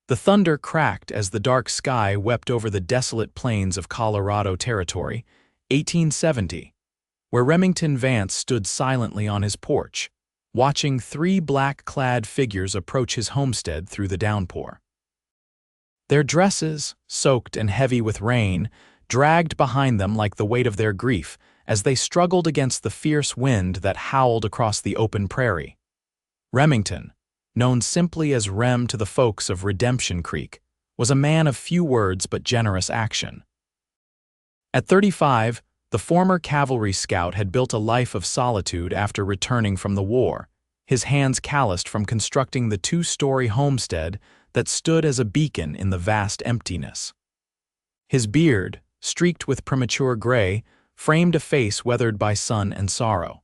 The thunder cracked as the dark sky wept over the desolate plains of Colorado Territory, 1870, where Remington Vance stood silently on his porch, watching three black-clad figures approach his homestead through the downpour. Their dresses, soaked and heavy with rain, dragged behind them like the weight of their grief as they struggled against the fierce wind that howled across the open prairie. Remington, known simply as Rem to the folks of Redemption Creek, was a man of few words but generous action. At 35, the former cavalry scout had built a life of solitude after returning from the war, his hands calloused from constructing the two-story homestead that stood as a beacon in the vast emptiness. His beard, streaked with premature gray, framed a face weathered by sun and sorrow.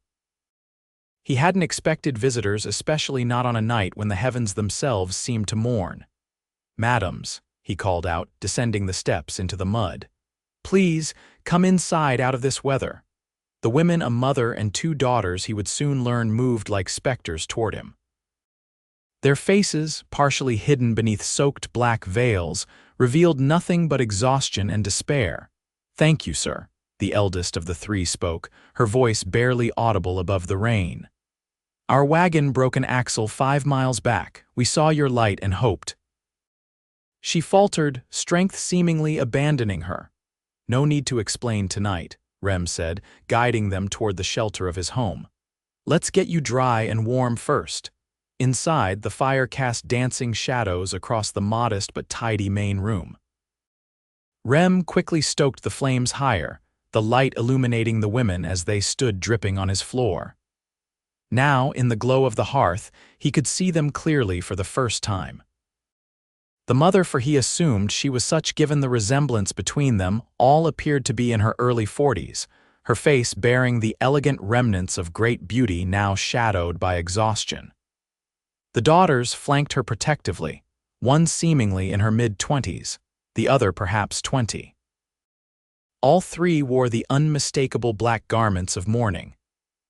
He hadn't expected visitors, especially not on a night when the heavens themselves seemed to mourn. "Madams," he called out, descending the steps into the mud. "Please, come inside out of this weather." The women, a mother and two daughters he would soon learn, moved like specters toward him. Their faces, partially hidden beneath soaked black veils, revealed nothing but exhaustion and despair. "Thank you, sir," the eldest of the three spoke, her voice barely audible above the rain. "Our wagon broke an axle 5 miles back. We saw your light and hoped." She faltered, strength seemingly abandoning her. "No need to explain tonight," Rem said, guiding them toward the shelter of his home. "Let's get you dry and warm first." Inside, the fire cast dancing shadows across the modest but tidy main room. Rem quickly stoked the flames higher, the light illuminating the women as they stood dripping on his floor. Now, in the glow of the hearth, he could see them clearly for the first time. The mother, for he assumed she was such given the resemblance between them, all appeared to be in her early 40s, her face bearing the elegant remnants of great beauty now shadowed by exhaustion. The daughters flanked her protectively, one seemingly in her mid-20s, the other perhaps 20. All three wore the unmistakable black garments of mourning.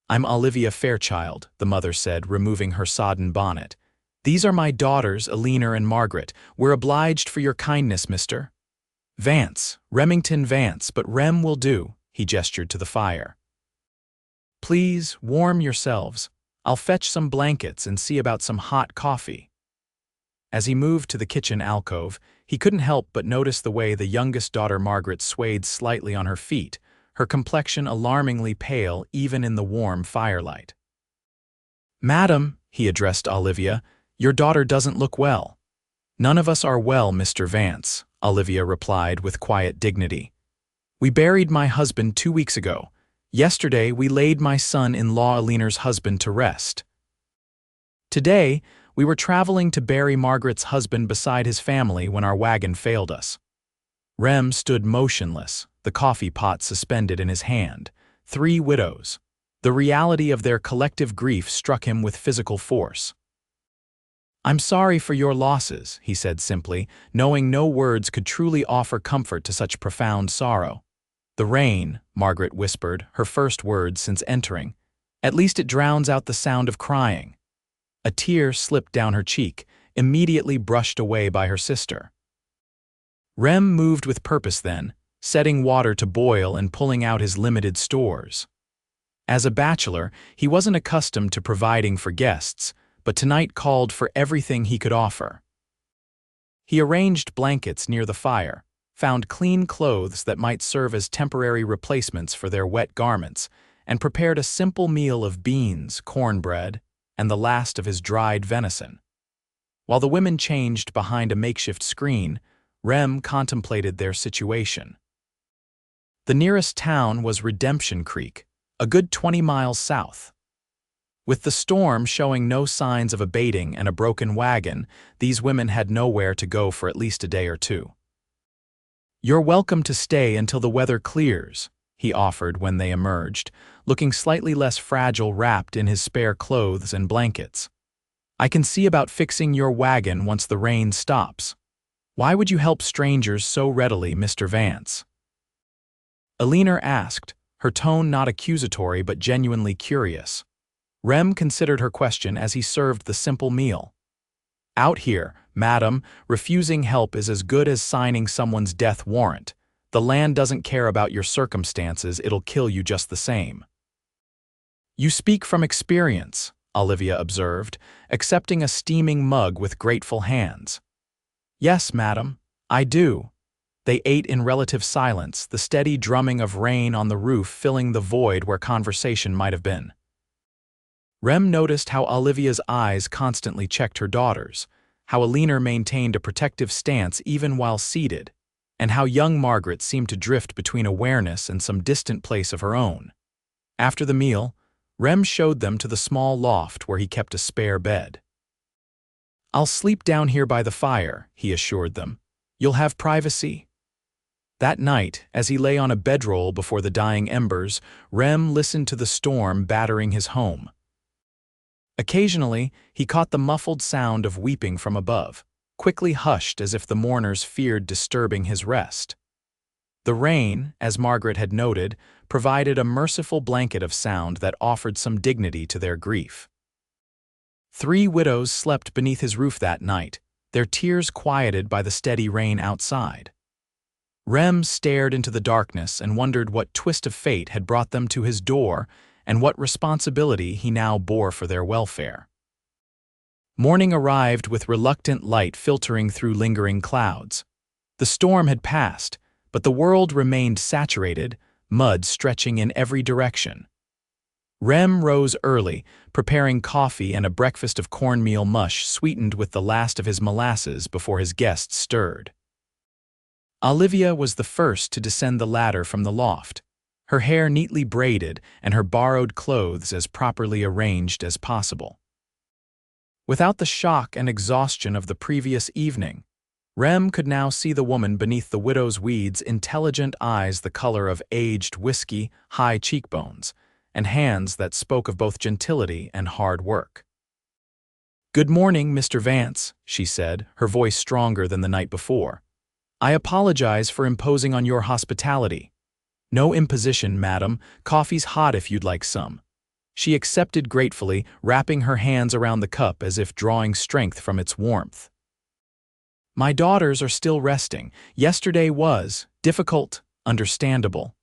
"I'm Olivia Fairchild," the mother said, removing her sodden bonnet. "These are my daughters, Eleanor and Margaret. We're obliged for your kindness, Mr. Vance, Remington Vance, but Rem will do," he gestured to the fire. "Please, warm yourselves. I'll fetch some blankets and see about some hot coffee." As he moved to the kitchen alcove, he couldn't help but notice the way the youngest daughter Margaret swayed slightly on her feet, her complexion alarmingly pale even in the warm firelight. "Madam," he addressed Olivia, "your daughter doesn't look well." "None of us are well, Mr. Vance," Olivia replied with quiet dignity. "We buried my husband 2 weeks ago. Yesterday, we laid my son-in-law Eleanor's husband to rest. Today, we were traveling to bury Margaret's husband beside his family when our wagon failed us." Rem stood motionless, the coffee pot suspended in his hand. Three widows. The reality of their collective grief struck him with physical force. "I'm sorry for your losses," he said simply, knowing no words could truly offer comfort to such profound sorrow. "The rain," Margaret whispered, her first words since entering. "At least it drowns out the sound of crying." A tear slipped down her cheek, immediately brushed away by her sister. Rem moved with purpose then, setting water to boil and pulling out his limited stores. As a bachelor, he wasn't accustomed to providing for guests, but tonight called for everything he could offer. He arranged blankets near the fire, found clean clothes that might serve as temporary replacements for their wet garments, and prepared a simple meal of beans, cornbread, and the last of his dried venison. While the women changed behind a makeshift screen, Rem contemplated their situation. The nearest town was Redemption Creek, a good 20 miles south. With the storm showing no signs of abating and a broken wagon, these women had nowhere to go for at least a day or two. "You're welcome to stay until the weather clears," he offered when they emerged, looking slightly less fragile wrapped in his spare clothes and blankets. "I can see about fixing your wagon once the rain stops. Why would you help strangers so readily, Mr. Vance?" Eleanor asked, her tone not accusatory but genuinely curious. Rem considered her question as he served the simple meal. Out here, madam, refusing help is as good as signing someone's death warrant. The land doesn't care about your circumstances, it'll kill you just the same. You speak from experience, Olivia observed, accepting a steaming mug with grateful hands. Yes, madam, I do. They ate in relative silence, the steady drumming of rain on the roof filling the void where conversation might have been. Rem noticed how Olivia's eyes constantly checked her daughters, how Alina maintained a protective stance even while seated, and how young Margaret seemed to drift between awareness and some distant place of her own. After the meal, Rem showed them to the small loft where he kept a spare bed. I'll sleep down here by the fire, he assured them. You'll have privacy. That night, as he lay on a bedroll before the dying embers, Rem listened to the storm battering his home. Occasionally, he caught the muffled sound of weeping from above, quickly hushed as if the mourners feared disturbing his rest. The rain, as Margaret had noted, provided a merciful blanket of sound that offered some dignity to their grief. 3 widows slept beneath his roof that night, their tears quieted by the steady rain outside. Rem stared into the darkness and wondered what twist of fate had brought them to his door and what responsibility he now bore for their welfare. Morning arrived with reluctant light filtering through lingering clouds. The storm had passed, but the world remained saturated, mud stretching in every direction. Rem rose early, preparing coffee and a breakfast of cornmeal mush sweetened with the last of his molasses before his guests stirred. Olivia was the first to descend the ladder from the loft, her hair neatly braided and her borrowed clothes as properly arranged as possible. Without the shock and exhaustion of the previous evening, Rem could now see the woman beneath the widow's weeds, intelligent eyes the color of aged whiskey, high cheekbones, and hands that spoke of both gentility and hard work. "Good morning, Mr. Vance," she said, her voice stronger than the night before. "I apologize for imposing on your hospitality." "No imposition, madam. Coffee's hot if you'd like some." She accepted gratefully, wrapping her hands around the cup as if drawing strength from its warmth. "My daughters are still resting. Yesterday was difficult, understandable."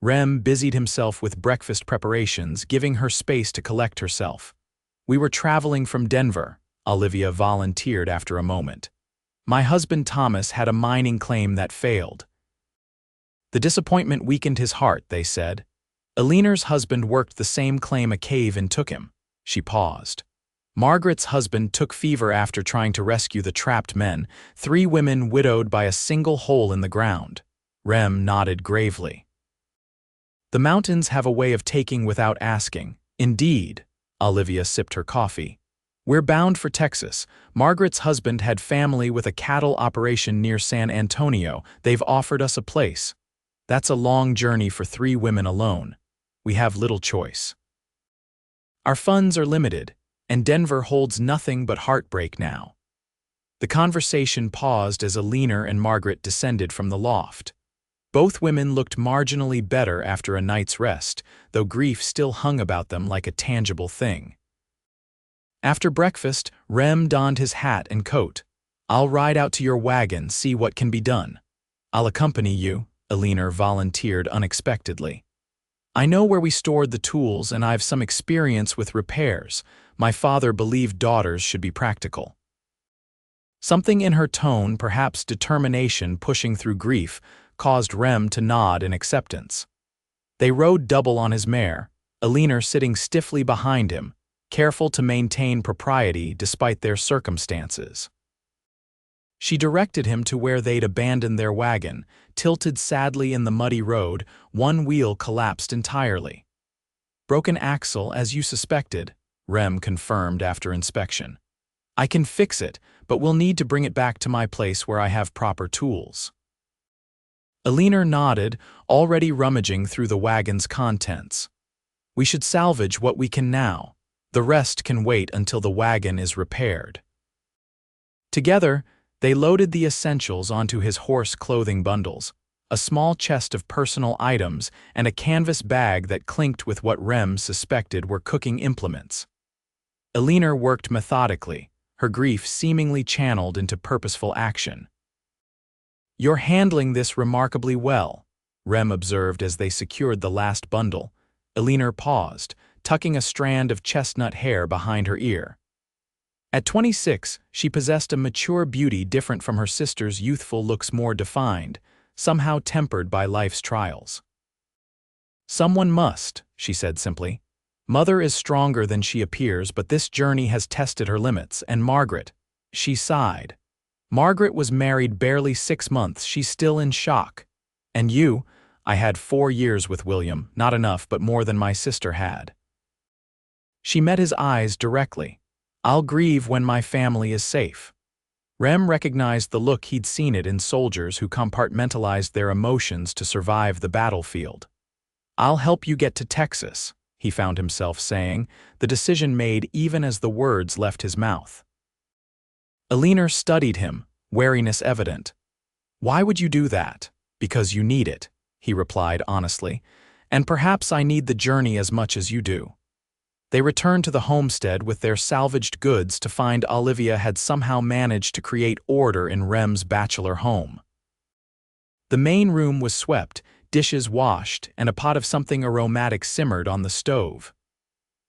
Rem busied himself with breakfast preparations, giving her space to collect herself. "We were traveling from Denver," Olivia volunteered after a moment. "My husband Thomas had a mining claim that failed." The disappointment weakened his heart, they said. Alina's husband worked the same claim a cave-in took him. She paused. Margaret's husband took fever after trying to rescue the trapped men, 3 women widowed by a single hole in the ground. Rem nodded gravely. "The mountains have a way of taking without asking." "Indeed." Olivia sipped her coffee. "We're bound for Texas. Margaret's husband had family with a cattle operation near San Antonio. They've offered us a place. That's a long journey for 3 women alone. We have little choice. Our funds are limited, and Denver holds nothing but heartbreak now." The conversation paused as Alina and Margaret descended from the loft. Both women looked marginally better after a night's rest, though grief still hung about them like a tangible thing. After breakfast, Rem donned his hat and coat. "I'll ride out to your wagon, see what can be done." "I'll accompany you," Alina volunteered unexpectedly. "I know where we stored the tools and I've some experience with repairs. My father believed daughters should be practical." Something in her tone, perhaps determination pushing through grief, caused Rem to nod in acceptance. They rode double on his mare, Alina sitting stiffly behind him, careful to maintain propriety despite their circumstances. She directed him to where they'd abandoned their wagon, tilted sadly in the muddy road, one wheel collapsed entirely. "Broken axle, as you suspected," Rem confirmed after inspection. "I can fix it, but we'll need to bring it back to my place where I have proper tools." Alina nodded, already rummaging through the wagon's contents. "We should salvage what we can now. The rest can wait until the wagon is repaired." Together, they loaded the essentials onto his horse clothing bundles, a small chest of personal items and a canvas bag that clinked with what Rem suspected were cooking implements. Alina worked methodically, her grief seemingly channeled into purposeful action. "You're handling this remarkably well," Rem observed as they secured the last bundle. Elinor paused, tucking a strand of chestnut hair behind her ear. At 26, she possessed a mature beauty different from her sister's youthful looks, more defined, somehow tempered by life's trials. "Someone must," she said simply. "Mother is stronger than she appears, but this journey has tested her limits, and Margaret," she sighed. "Margaret was married barely 6 months, she's still in shock. And you, I had 4 years with William, not enough, but more than my sister had." She met his eyes directly. "I'll grieve when my family is safe." Rem recognized the look he'd seen it in soldiers who compartmentalized their emotions to survive the battlefield. "I'll help you get to Texas," he found himself saying, the decision made even as the words left his mouth. Elinor studied him, wariness evident. "Why would you do that?" "Because you need it," he replied honestly, "and perhaps I need the journey as much as you do." They returned to the homestead with their salvaged goods to find Olivia had somehow managed to create order in Rem's bachelor home. The main room was swept, dishes washed, and a pot of something aromatic simmered on the stove.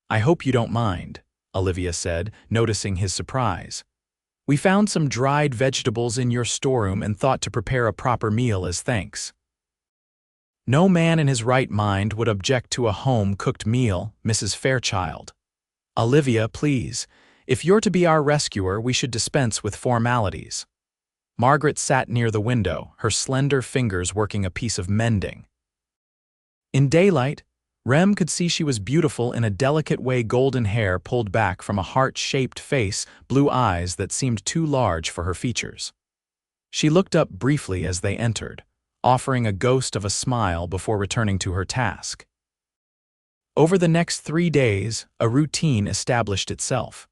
"I hope you don't mind," Olivia said, noticing his surprise. "We found some dried vegetables in your storeroom and thought to prepare a proper meal as thanks." "No man in his right mind would object to a home-cooked meal, Mrs. Fairchild." "Olivia, please. If you're to be our rescuer, we should dispense with formalities." Margaret sat near the window, her slender fingers working a piece of mending. In daylight, Rem could see she was beautiful in a delicate way, golden hair pulled back from a heart-shaped face, blue eyes that seemed too large for her features. She looked up briefly as they entered, offering a ghost of a smile before returning to her task. Over the next 3 days, a routine established itself.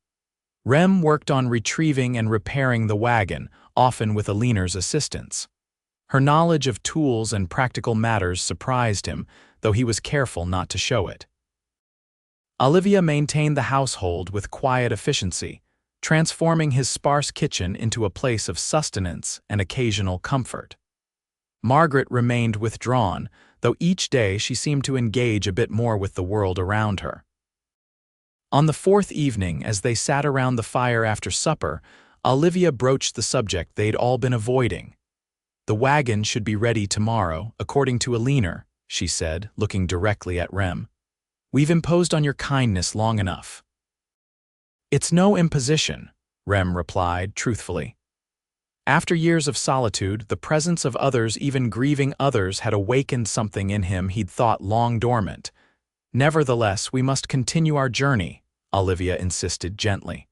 Rem worked on retrieving and repairing the wagon, often with Elinor's assistance. Her knowledge of tools and practical matters surprised him, though he was careful not to show it. Olivia maintained the household with quiet efficiency, transforming his sparse kitchen into a place of sustenance and occasional comfort. Margaret remained withdrawn, though each day she seemed to engage a bit more with the world around her. On the 4th evening, as they sat around the fire after supper, Olivia broached the subject they'd all been avoiding. "The wagon should be ready tomorrow, according to Elinor," she said, looking directly at Rem. "We've imposed on your kindness long enough." "It's no imposition," Rem replied truthfully. After years of solitude, the presence of others, even grieving others, had awakened something in him he'd thought long dormant. "Nevertheless, we must continue our journey," Olivia insisted gently.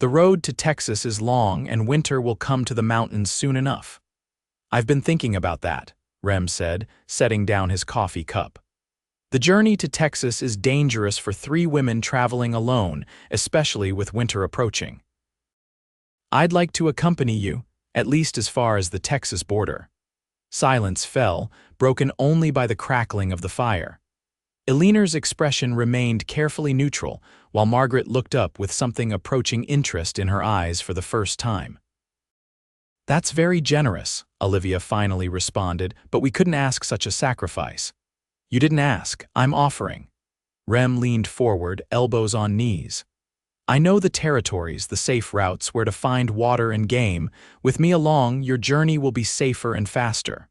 "The road to Texas is long, and winter will come to the mountains soon enough." "I've been thinking about that," Rem said, setting down his coffee cup. "The journey to Texas is dangerous for 3 women traveling alone, especially with winter approaching. I'd like to accompany you, at least as far as the Texas border." Silence fell, broken only by the crackling of the fire. Elinor's expression remained carefully neutral, while Margaret looked up with something approaching interest in her eyes for the first time. "That's very generous," Olivia finally responded, "but we couldn't ask such a sacrifice." "You didn't ask, I'm offering." Rem leaned forward, elbows on knees. "I know the territories, the safe routes, where to find water and game. With me along, your journey will be safer and faster."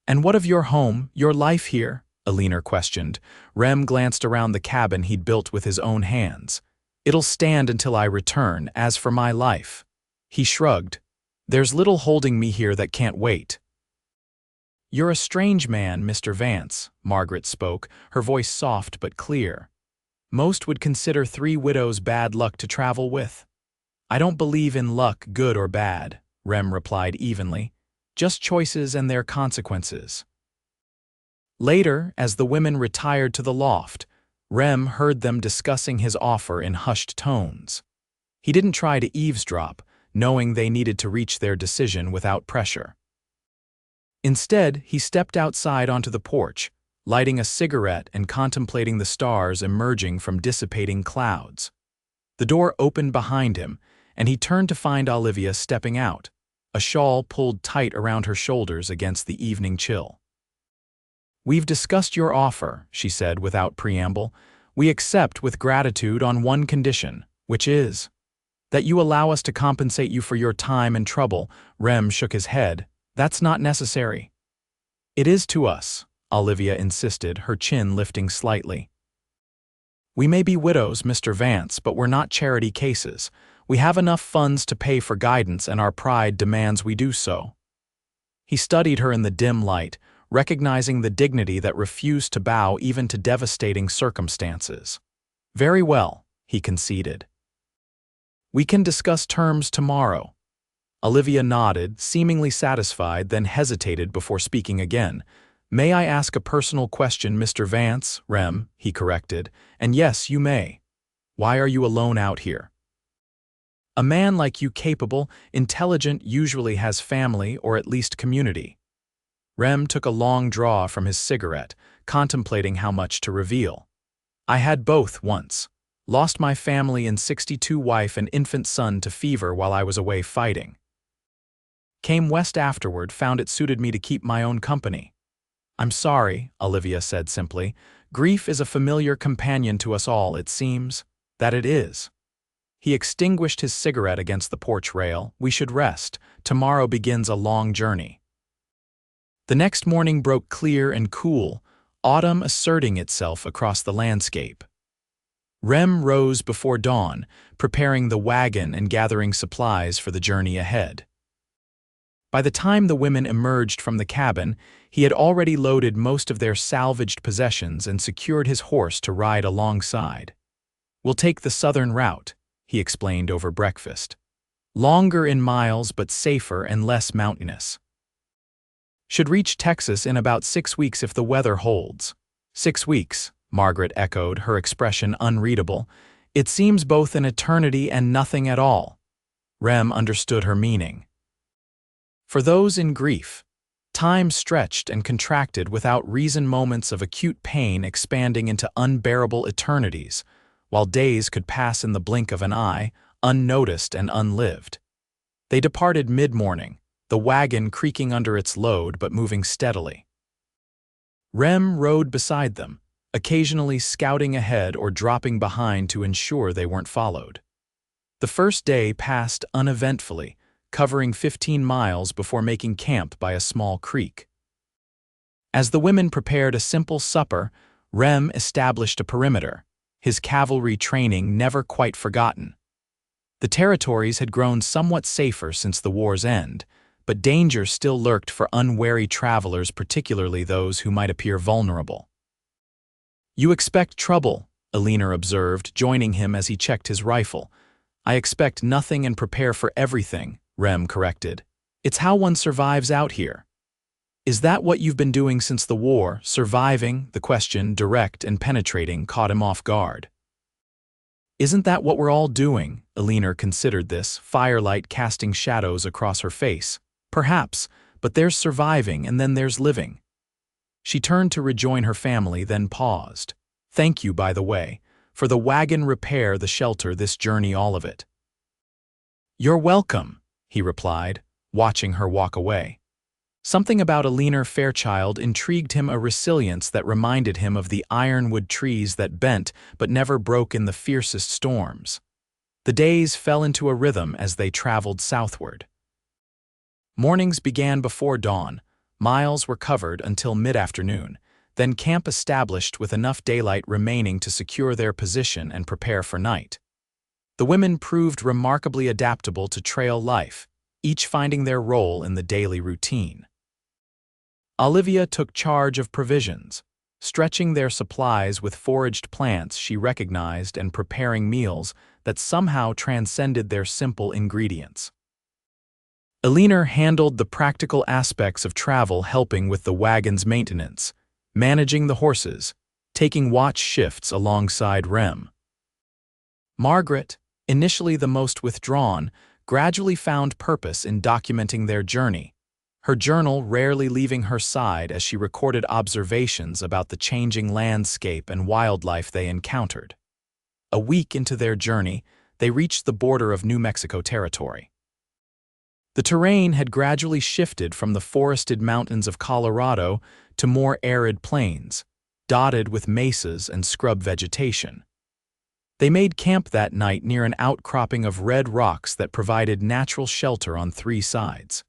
"And what of your home, your life here?" Elinor questioned. Rem glanced around the cabin he'd built with his own hands. "It'll stand until I return. As for my life," he shrugged, "there's little holding me here that can't wait." "You're a strange man, Mr. Vance," Margaret spoke, her voice soft but clear. "Most would consider 3 widows bad luck to travel with." "I don't believe in luck, good or bad," Rem replied evenly. "Just choices and their consequences." Later, as the women retired to the loft, Rem heard them discussing his offer in hushed tones. He didn't try to eavesdrop, knowing they needed to reach their decision without pressure. Instead, he stepped outside onto the porch, lighting a cigarette and contemplating the stars emerging from dissipating clouds. The door opened behind him, and he turned to find Olivia stepping out, a shawl pulled tight around her shoulders against the evening chill. "We've discussed your offer," she said without preamble. "We accept with gratitude on one condition, which is that you allow us to compensate you for your time and trouble." Rem shook his head. "That's not necessary." "It is to us," Olivia insisted, her chin lifting slightly. "We may be widows, Mr. Vance, but we're not charity cases. We have enough funds to pay for guidance, and our pride demands we do so." He studied her in the dim light, recognizing the dignity that refused to bow even to devastating circumstances. "Very well," he conceded. "We can discuss terms tomorrow." Olivia nodded, seemingly satisfied, then hesitated before speaking again. "May I ask a personal question, Mr. Vance?" "Rem," he corrected. "And yes, you may. Why are you alone out here? A man like you, capable, intelligent, usually has family or at least community." Rem took a long draw from his cigarette, contemplating how much to reveal. "I had both once. Lost my family in '62, wife and infant son to fever while I was away fighting. Came west afterward, found it suited me to keep my own company." "I'm sorry," Olivia said simply. "Grief is a familiar companion to us all, it seems." "That it is." He extinguished his cigarette against the porch rail. "We should rest. Tomorrow begins a long journey." The next morning broke clear and cool, autumn asserting itself across the landscape. Rem rose before dawn, preparing the wagon and gathering supplies for the journey ahead. By the time the women emerged from the cabin, he had already loaded most of their salvaged possessions and secured his horse to ride alongside. "We'll take the southern route," he explained over breakfast. "Longer in miles but safer and less mountainous. Should reach Texas in about 6 weeks if the weather holds." "6 weeks," Margaret echoed, her expression unreadable. "It seems both an eternity and nothing at all." Rem understood her meaning. For those in grief, time stretched and contracted without reason, moments of acute pain expanding into unbearable eternities, while days could pass in the blink of an eye, unnoticed and unlived. They departed mid-morning, the wagon creaking under its load but moving steadily. Rem rode beside them, occasionally scouting ahead or dropping behind to ensure they weren't followed. The first day passed uneventfully, covering 15 miles before making camp by a small creek. As the women prepared a simple supper, Rem established a perimeter, his cavalry training never quite forgotten. The territories had grown somewhat safer since the war's end, but danger still lurked for unwary travelers, particularly those who might appear vulnerable. "You expect trouble," Alina observed, joining him as he checked his rifle. "I expect nothing and prepare for everything," Rem corrected. "It's how one survives out here." "Is that what you've been doing since the war, surviving?" The question, direct and penetrating, caught him off guard. "Isn't that what we're all doing?" Alina considered this, firelight casting shadows across her face. "Perhaps, but there's surviving and then there's living." She turned to rejoin her family, then paused. "Thank you, by the way, for the wagon repair, the shelter, this journey, all of it." "You're welcome," he replied, watching her walk away. Something about Alina Fairchild intrigued him, a resilience that reminded him of the ironwood trees that bent but never broke in the fiercest storms. The days fell into a rhythm as they traveled southward. Mornings began before dawn, miles were covered until mid-afternoon, then camp established with enough daylight remaining to secure their position and prepare for night. The women proved remarkably adaptable to trail life, each finding their role in the daily routine. Olivia took charge of provisions, stretching their supplies with foraged plants she recognized and preparing meals that somehow transcended their simple ingredients. Alina handled the practical aspects of travel, helping with the wagon's maintenance, managing the horses, taking watch shifts alongside Rem. Margaret, initially the most withdrawn, gradually found purpose in documenting their journey, her journal rarely leaving her side as she recorded observations about the changing landscape and wildlife they encountered. A week into their journey, they reached the border of New Mexico territory. The terrain had gradually shifted from the forested mountains of Colorado to more arid plains, dotted with mesas and scrub vegetation. They made camp that night near an outcropping of red rocks that provided natural shelter on 3 sides.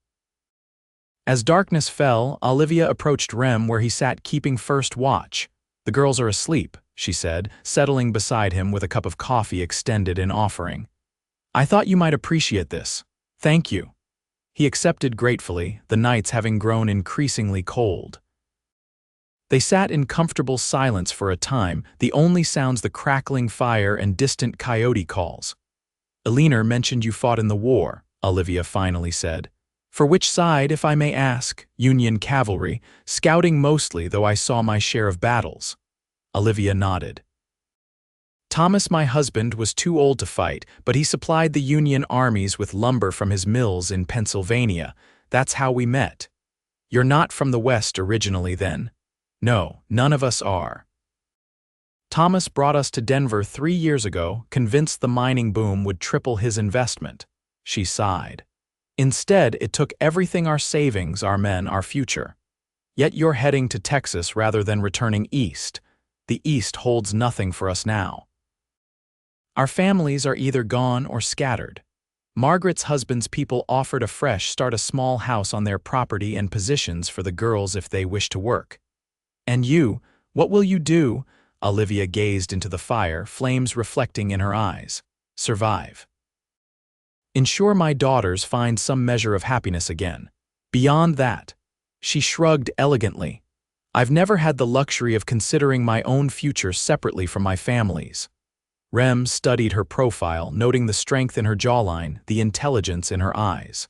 As darkness fell, Olivia approached Rem where he sat keeping first watch. "The girls are asleep," she said, settling beside him with a cup of coffee extended in offering. "I thought you might appreciate this. Thank you." He accepted gratefully, the nights having grown increasingly cold. They sat in comfortable silence for a time, the only sounds the crackling fire and distant coyote calls. "Eleanor mentioned you fought in the war," Olivia finally said. "For which side, if I may ask?" "Union cavalry, scouting mostly, though I saw my share of battles." Olivia nodded. "Thomas, my husband, was too old to fight, but he supplied the Union armies with lumber from his mills in Pennsylvania. That's how we met." "You're not from the West originally, then?" "No, none of us are. Thomas brought us to Denver 3 years ago, convinced the mining boom would triple his investment." She sighed. "Instead, it took everything: our savings, our men, our future. Yet you're heading to Texas rather than returning east. The East holds nothing for us now. Our families are either gone or scattered. Margaret's husband's people offered a fresh start, a small house on their property and positions for the girls if they wish to work. And you, what will you do?" Olivia gazed into the fire, flames reflecting in her eyes. "Survive. Ensure my daughters find some measure of happiness again. Beyond that," she shrugged elegantly, "I've never had the luxury of considering my own future separately from my family's." Rem studied her profile, noting the strength in her jawline, the intelligence in her eyes.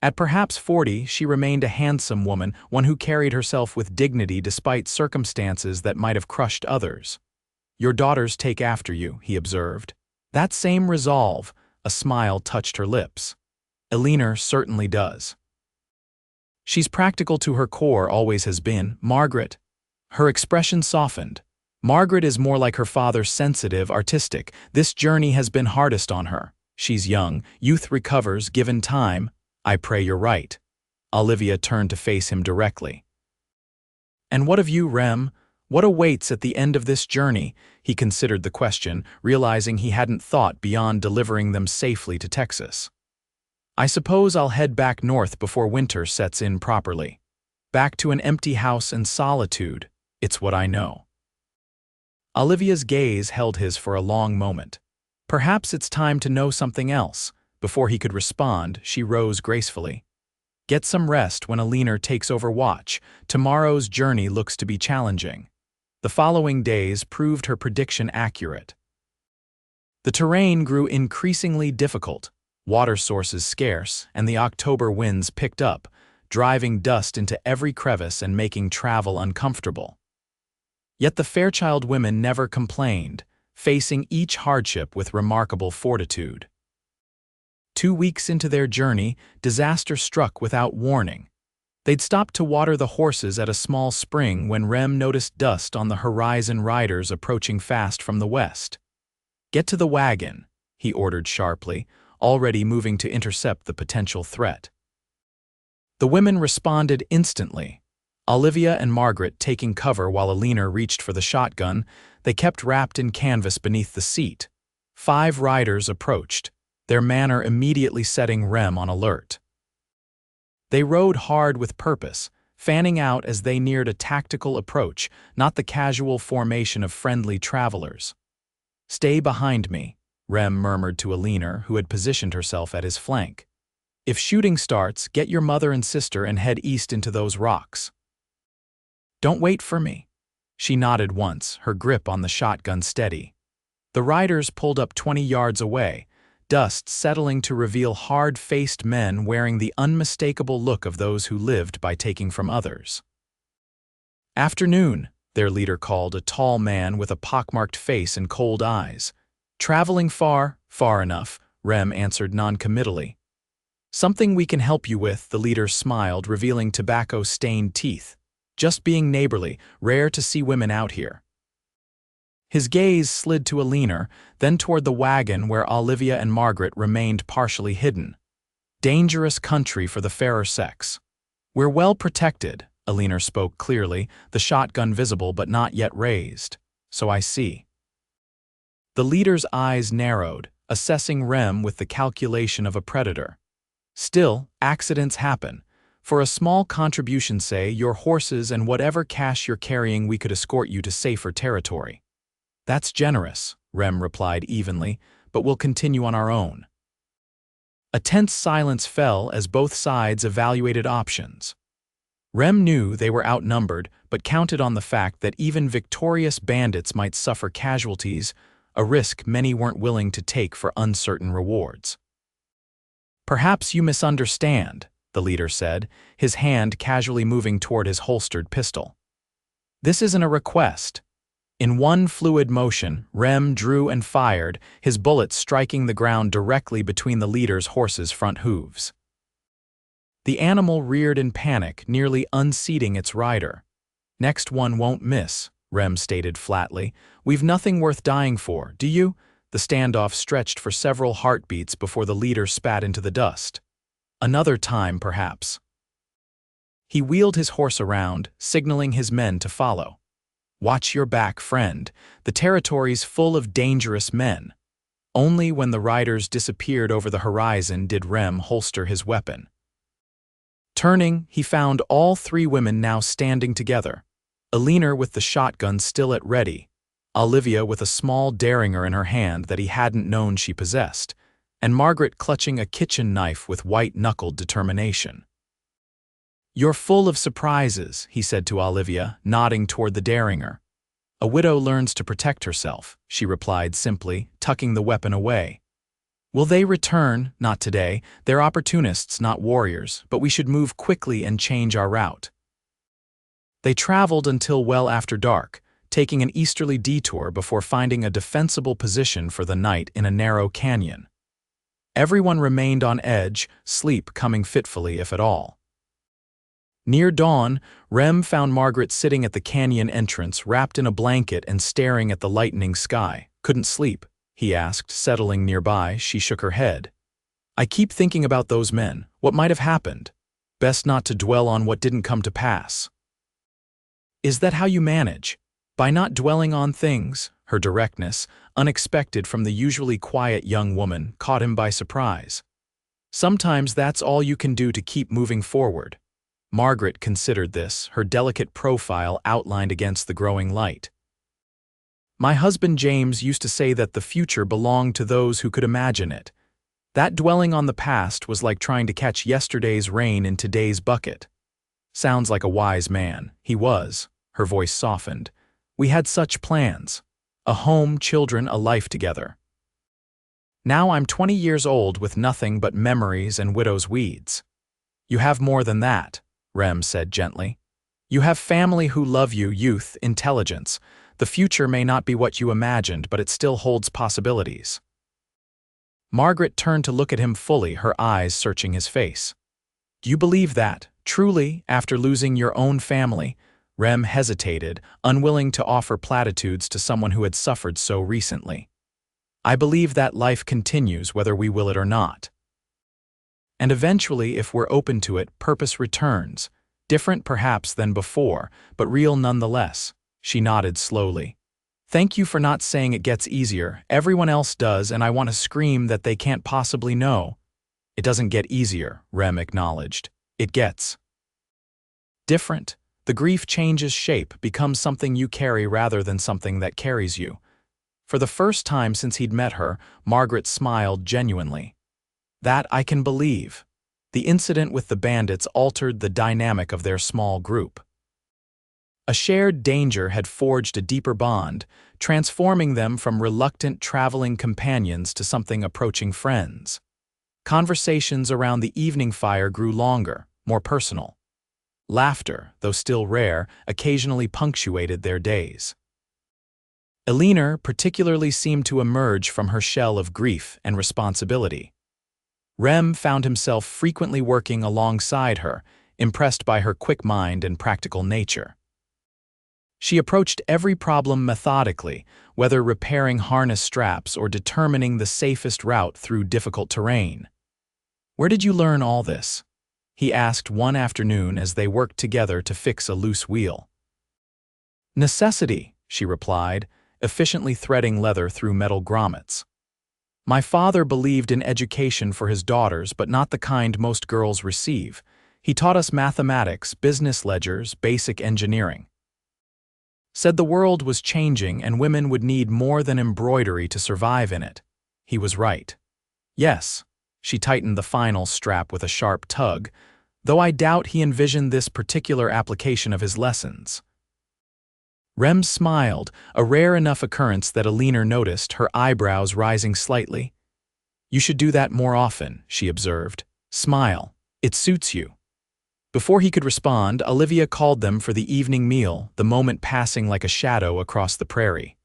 At perhaps 40, she remained a handsome woman, one who carried herself with dignity despite circumstances that might have crushed others. "Your daughters take after you," he observed. "That same resolve," a smile touched her lips. "Eleanor certainly does. She's practical to her core, always has been. Margaret." Her expression softened. "Margaret is more like her father, sensitive, artistic. This journey has been hardest on her. She's young, youth recovers, given time." "I pray you're right." Olivia turned to face him directly. "And what of you, Rem? What awaits at the end of this journey?" He considered the question, realizing he hadn't thought beyond delivering them safely to Texas. "I suppose I'll head back north before winter sets in properly. Back to an empty house and solitude. It's what I know." Olivia's gaze held his for a long moment. Perhaps it's time to know something else. Before he could respond, she rose gracefully. "Get some rest when Eleanor takes over watch. Tomorrow's journey looks to be challenging." The following days proved her prediction accurate. The terrain grew increasingly difficult, water sources scarce, and the October winds picked up, driving dust into every crevice and making travel uncomfortable. Yet the Fairchild women never complained, facing each hardship with remarkable fortitude. 2 weeks into their journey, disaster struck without warning. They'd stopped to water the horses at a small spring when Rem noticed dust on the horizon, riders approaching fast from the west. "Get to the wagon," he ordered sharply, already moving to intercept the potential threat. The women responded instantly. Olivia and Margaret taking cover while Eleanor reached for the shotgun, they kept wrapped in canvas beneath the seat. 5 riders approached, their manner immediately setting Rem on alert. They rode hard with purpose, fanning out as they neared a tactical approach, not the casual formation of friendly travelers. "Stay behind me," Rem murmured to Eleanor, who had positioned herself at his flank. "If shooting starts, get your mother and sister and head east into those rocks." "Don't wait for me." She nodded once, her grip on the shotgun steady. The riders pulled up 20 yards away, dust settling to reveal hard-faced men wearing the unmistakable look of those who lived by taking from others. "Afternoon," their leader called, a tall man with a pockmarked face and cold eyes. "Traveling far?" "Far enough," Rem answered noncommittally. "Something we can help you with," the leader smiled, revealing tobacco-stained teeth. "Just being neighborly, rare to see women out here." His gaze slid to Alina, then toward the wagon where Olivia and Margaret remained partially hidden. Dangerous country for the fairer sex. We're well protected, Alina spoke clearly, the shotgun visible but not yet raised. So I see. The leader's eyes narrowed, assessing Rem with the calculation of a predator. Still, accidents happen. For a small contribution, say, your horses and whatever cash you're carrying, we could escort you to safer territory. That's generous, Rem replied evenly, but we'll continue on our own. A tense silence fell as both sides evaluated options. Rem knew they were outnumbered, but counted on the fact that even victorious bandits might suffer casualties, a risk many weren't willing to take for uncertain rewards. Perhaps you misunderstand, the leader said, his hand casually moving toward his holstered pistol. This isn't a request. In one fluid motion, Rem drew and fired, his bullet striking the ground directly between the leader's horse's front hooves. The animal reared in panic, nearly unseating its rider. Next one won't miss, Rem stated flatly. We've nothing worth dying for, do you? The standoff stretched for several heartbeats before the leader spat into the dust. Another time, perhaps. He wheeled his horse around, signaling his men to follow. Watch your back, friend. The territory's full of dangerous men. Only when the riders disappeared over the horizon did Rem holster his weapon. Turning, he found all three women now standing together. Alina with the shotgun still at ready, Olivia with a small derringer in her hand that he hadn't known she possessed, and Margaret clutching a kitchen knife with white-knuckled determination. You're full of surprises, he said to Olivia, nodding toward the derringer. A widow learns to protect herself, she replied simply, tucking the weapon away. Will they return? Not today. They're opportunists, not warriors, but we should move quickly and change our route. They traveled until well after dark, taking an easterly detour before finding a defensible position for the night in a narrow canyon. Everyone remained on edge, sleep coming fitfully if at all. Near dawn, Rem found Margaret sitting at the canyon entrance, wrapped in a blanket and staring at the lightening sky. Couldn't sleep, he asked, settling nearby. She shook her head. I keep thinking about those men, what might have happened. Best not to dwell on what didn't come to pass. Is that how you manage? By not dwelling on things? Her directness, unexpected from the usually quiet young woman, caught him by surprise. Sometimes that's all you can do to keep moving forward. Margaret considered this, her delicate profile outlined against the growing light. My husband James used to say that the future belonged to those who could imagine it. That dwelling on the past was like trying to catch yesterday's rain in today's bucket. Sounds like a wise man. He was. Her voice softened. We had such plans. A home, children, a life together. Now I'm 20 years old with nothing but memories and widow's weeds. You have more than that, Rem said gently. You have family who love you, youth, intelligence. The future may not be what you imagined, but it still holds possibilities. Margaret turned to look at him fully, her eyes searching his face. Do you believe that, truly, after losing your own family? Rem hesitated, unwilling to offer platitudes to someone who had suffered so recently. I believe that life continues whether we will it or not. And eventually, if we're open to it, purpose returns, different perhaps than before, but real nonetheless. She nodded slowly. Thank you for not saying it gets easier. Everyone else does, and I want to scream that they can't possibly know. It doesn't get easier, Rem acknowledged. It gets different. The grief changes shape, becomes something you carry rather than something that carries you. For the first time since he'd met her, Margaret smiled genuinely. That I can believe. The incident with the bandits altered the dynamic of their small group. A shared danger had forged a deeper bond, transforming them from reluctant traveling companions to something approaching friends. Conversations around the evening fire grew longer, more personal. Laughter, though still rare, occasionally punctuated their days. Alina particularly seemed to emerge from her shell of grief and responsibility. Rem found himself frequently working alongside her, impressed by her quick mind and practical nature. She approached every problem methodically, whether repairing harness straps or determining the safest route through difficult terrain. "Where did you learn all this?" he asked one afternoon as they worked together to fix a loose wheel. "Necessity," she replied, efficiently threading leather through metal grommets. "My father believed in education for his daughters, but not the kind most girls receive. He taught us mathematics, business ledgers, basic engineering. Said the world was changing and women would need more than embroidery to survive in it. He was right." "Yes." She tightened the final strap with a sharp tug, though I doubt he envisioned this particular application of his lessons. Rem smiled, a rare enough occurrence that Alina noticed, her eyebrows rising slightly. "You should do that more often," she observed. "Smile. It suits you." Before he could respond, Olivia called them for the evening meal, the moment passing like a shadow across the prairie.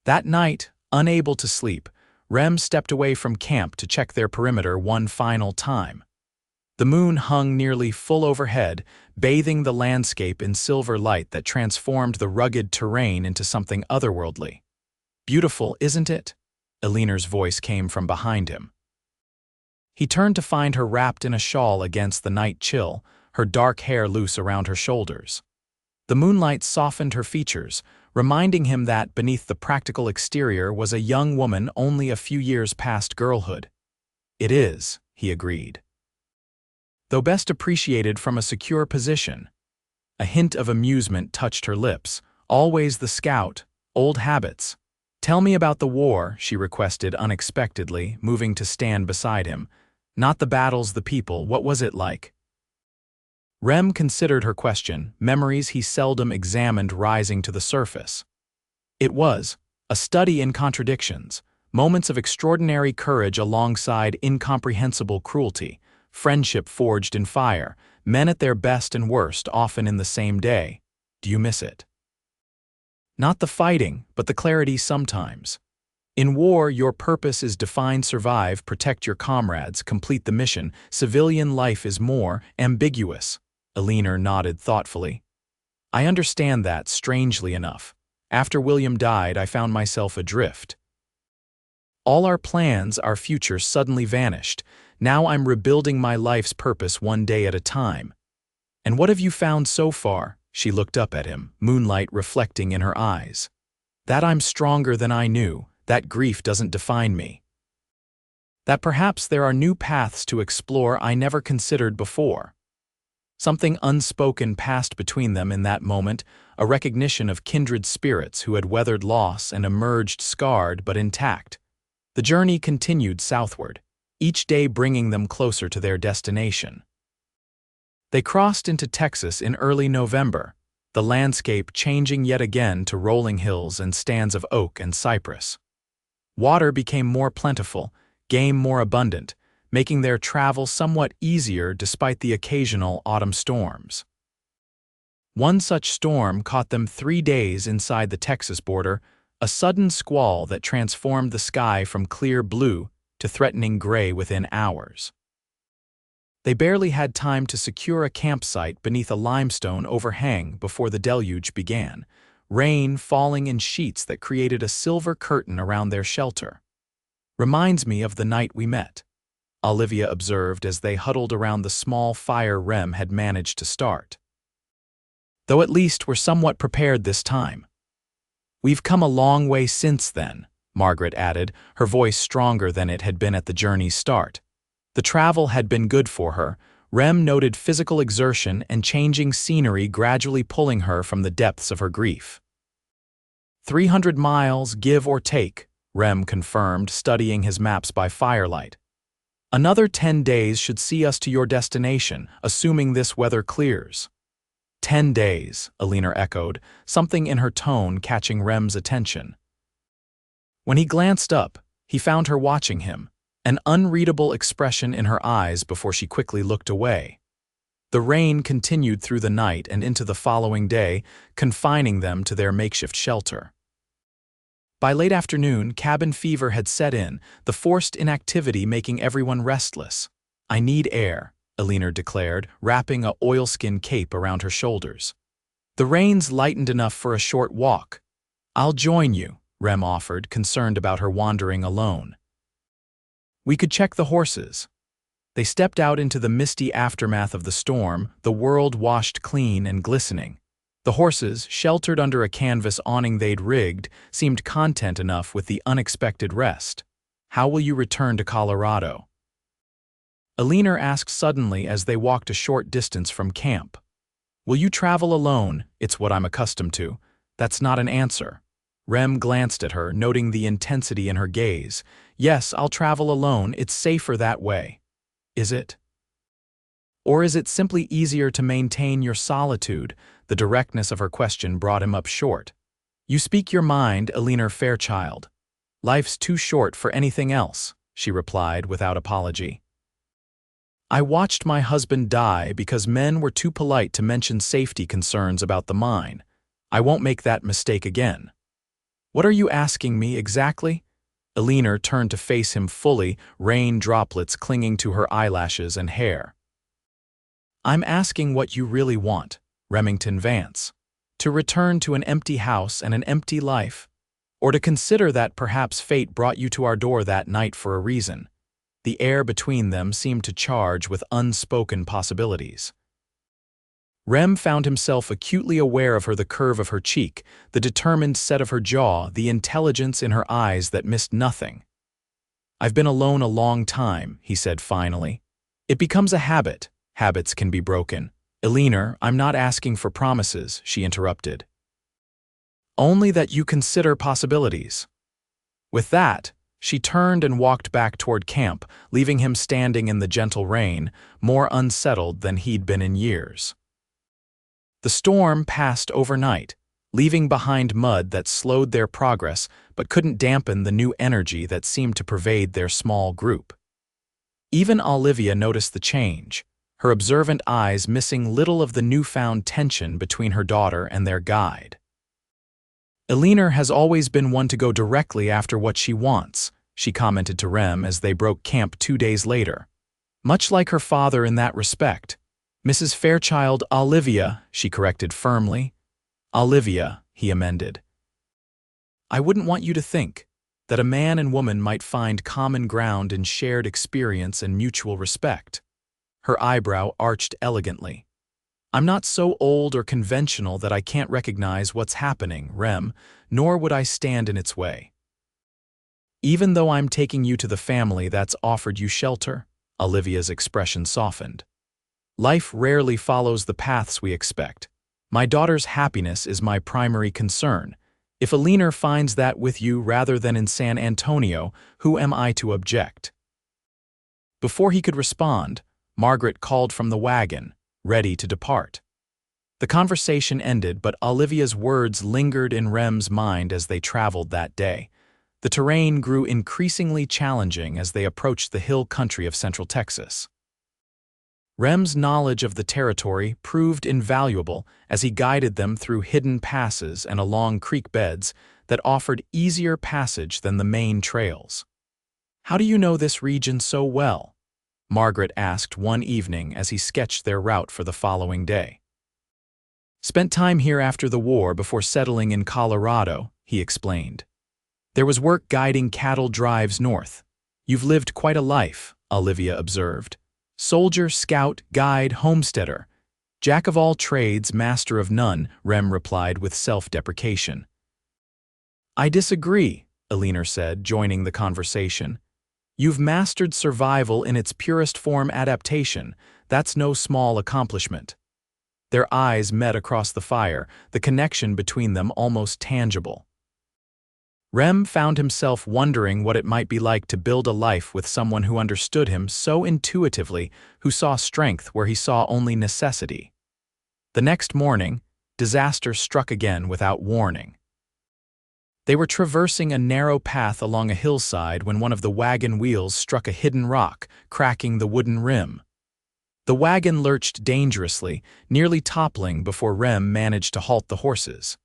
That night, unable to sleep, Rem stepped away from camp to check their perimeter one final time. The moon hung nearly full overhead, bathing the landscape in silver light that transformed the rugged terrain into something otherworldly. "Beautiful, isn't it?" Alina's voice came from behind him. He turned to find her wrapped in a shawl against the night chill, her dark hair loose around her shoulders. The moonlight softened her features, reminding him that beneath the practical exterior was a young woman only a few years past girlhood. "It is," he agreed, though best appreciated from a secure position. A hint of amusement touched her lips. "Always the scout, old habits." "Tell me about the war," she requested unexpectedly, moving to stand beside him. "Not the battles, the people. What was it like?" Rem considered her question, memories he seldom examined rising to the surface. It was a study in contradictions, moments of extraordinary courage alongside incomprehensible cruelty, friendship forged in fire, men at their best and worst often in the same day. "Do you miss it?" "Not the fighting, but the clarity sometimes. In war, your purpose is define, survive, protect your comrades, complete the mission. Civilian life is more ambiguous." Alina nodded thoughtfully. "I understand that, strangely enough. After William died, I found myself adrift. All our plans, our future suddenly vanished. Now I'm rebuilding my life's purpose one day at a time." "And what have you found so far?" She looked up at him, moonlight reflecting in her eyes. "That I'm stronger than I knew, that grief doesn't define me. That perhaps there are new paths to explore I never considered before." Something unspoken passed between them in that moment, a recognition of kindred spirits who had weathered loss and emerged scarred but intact. The journey continued southward, each day bringing them closer to their destination. They crossed into Texas in early November, the landscape changing yet again to rolling hills and stands of oak and cypress. Water became more plentiful, game more abundant, making their travel somewhat easier despite the occasional autumn storms. One such storm caught them 3 days inside the Texas border, a sudden squall that transformed the sky from clear blue to threatening gray within hours. They barely had time to secure a campsite beneath a limestone overhang before the deluge began, rain falling in sheets that created a silver curtain around their shelter. "Reminds me of the night we met," Olivia observed as they huddled around the small fire Rem had managed to start. "Though at least we're somewhat prepared this time." "We've come a long way since then," Margaret added, her voice stronger than it had been at the journey's start. The travel had been good for her. Rem noted physical exertion and changing scenery gradually pulling her from the depths of her grief. 300 miles, give or take," Rem confirmed, studying his maps by firelight. "Another 10 days should see us to your destination, assuming this weather clears." 10 days, Alina echoed, something in her tone catching Rem's attention. When he glanced up, he found her watching him, an unreadable expression in her eyes before she quickly looked away. The rain continued through the night and into the following day, confining them to their makeshift shelter. By late afternoon, cabin fever had set in, the forced inactivity making everyone restless. "I need air," Alina declared, wrapping a oilskin cape around her shoulders. The rains lightened enough for a short walk. I'll join you, Rem offered, concerned about her wandering alone. We could check the horses. They stepped out into the misty aftermath of the storm, the world washed clean and glistening. The horses, sheltered under a canvas awning they'd rigged, seemed content enough with the unexpected rest. How will you return to Colorado? Alina asked suddenly as they walked a short distance from camp. Will you travel alone? It's what I'm accustomed to. That's not an answer. Rem glanced at her, noting the intensity in her gaze. Yes, I'll travel alone. It's safer that way. Is it? Or is it simply easier to maintain your solitude? The directness of her question brought him up short. You speak your mind, Alina Fairchild. Life's too short for anything else, she replied without apology. I watched my husband die because men were too polite to mention safety concerns about the mine. I won't make that mistake again. What are you asking me exactly? Alina turned to face him fully, rain droplets clinging to her eyelashes and hair. I'm asking what you really want, Remington Vance. To return to an empty house and an empty life? Or to consider that perhaps fate brought you to our door that night for a reason? The air between them seemed to charge with unspoken possibilities. Rem found himself acutely aware of her, the curve of her cheek, the determined set of her jaw, the intelligence in her eyes that missed nothing. I've been alone a long time, he said finally. It becomes a habit. Habits can be broken. Alina, I'm not asking for promises, she interrupted. Only that you consider possibilities. With that, she turned and walked back toward camp, leaving him standing in the gentle rain, more unsettled than he'd been in years. The storm passed overnight, leaving behind mud that slowed their progress but couldn't dampen the new energy that seemed to pervade their small group. Even Olivia noticed the change, her observant eyes missing little of the newfound tension between her daughter and their guide. Alina has always been one to go directly after what she wants, she commented to Rem as they broke camp 2 days later. Much like her father in that respect. Mrs. Fairchild, Olivia, she corrected firmly. Olivia, he amended. I wouldn't want you to think that a man and woman might find common ground in shared experience and mutual respect. Her eyebrow arched elegantly. I'm not so old or conventional that I can't recognize what's happening, Rem, nor would I stand in its way. Even though I'm taking you to the family that's offered you shelter, Olivia's expression softened. Life rarely follows the paths we expect. My daughter's happiness is my primary concern. If Alina finds that with you rather than in San Antonio, who am I to object? Before he could respond, Margaret called from the wagon, ready to depart. The conversation ended, but Olivia's words lingered in Rem's mind as they traveled that day. The terrain grew increasingly challenging as they approached the hill country of Central Texas. Rem's knowledge of the territory proved invaluable as he guided them through hidden passes and along creek beds that offered easier passage than the main trails. How do you know this region so well? Margaret asked one evening as he sketched their route for the following day. Spent time here after the war before settling in Colorado, he explained. There was work guiding cattle drives north. You've lived quite a life, Olivia observed. Soldier, scout, guide, homesteader. Jack of all trades, master of none, Rem replied with self-deprecation. I disagree, Alina said, joining the conversation. You've mastered survival in its purest form, adaptation. That's no small accomplishment. Their eyes met across the fire, the connection between them almost tangible. Rem found himself wondering what it might be like to build a life with someone who understood him so intuitively, who saw strength where he saw only necessity. The next morning, disaster struck again without warning. They were traversing a narrow path along a hillside when one of the wagon wheels struck a hidden rock, cracking the wooden rim. The wagon lurched dangerously, nearly toppling before Rem managed to halt the horses.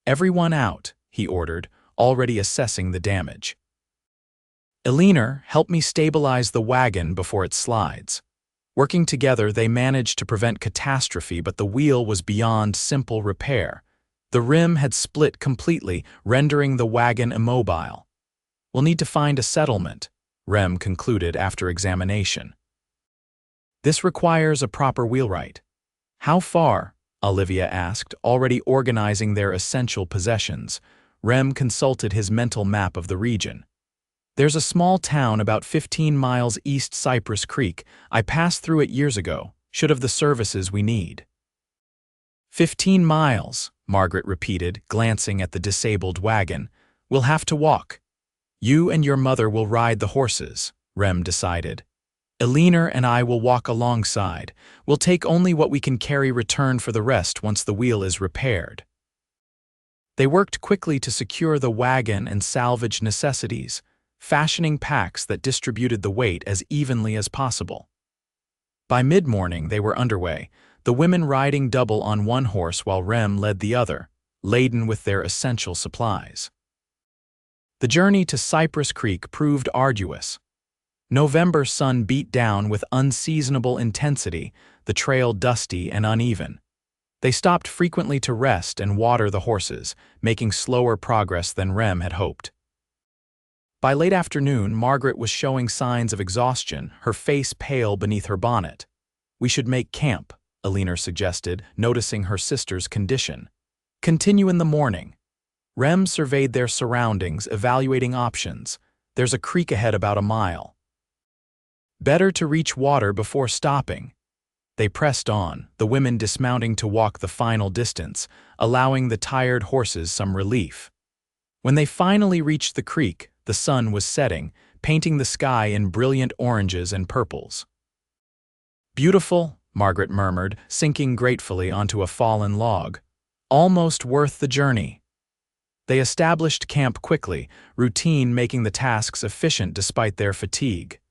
Everyone out, he ordered, already assessing the damage. Alina, help me stabilize the wagon before it slides. Working together, they managed to prevent catastrophe, but the wheel was beyond simple repair. The rim had split completely, rendering the wagon immobile. "We'll need to find a settlement," Rem concluded after examination. "This requires a proper wheelwright." "How far?" Olivia asked, already organizing their essential possessions. Rem consulted his mental map of the region. "There's a small town about 15 miles east Cypress Creek. I passed through it years ago. Should have the services we need." 15 miles, Margaret repeated, glancing at the disabled wagon. "We'll have to walk." "You and your mother will ride the horses," Rem decided. "Eleanor and I will walk alongside. We'll take only what we can carry, return for the rest once the wheel is repaired." They worked quickly to secure the wagon and salvage necessities, fashioning packs that distributed the weight as evenly as possible. By mid-morning they were underway, the women riding double on one horse while Rem led the other, laden with their essential supplies. The journey to Cypress Creek proved arduous. November sun beat down with unseasonable intensity, the trail dusty and uneven. They stopped frequently to rest and water the horses, making slower progress than Rem had hoped. By late afternoon, Margaret was showing signs of exhaustion, her face pale beneath her bonnet. "We should make camp," Eleanor suggested, noticing her sister's condition. "Continue in the morning." Rem surveyed their surroundings, evaluating options. "There's a creek ahead about a mile. Better to reach water before stopping." They pressed on, the women dismounting to walk the final distance, allowing the tired horses some relief. When they finally reached the creek, the sun was setting, painting the sky in brilliant oranges and purples. "Beautiful," Margaret murmured, sinking gratefully onto a fallen log. "Almost worth the journey." They established camp quickly, routine making the tasks efficient despite their fatigue.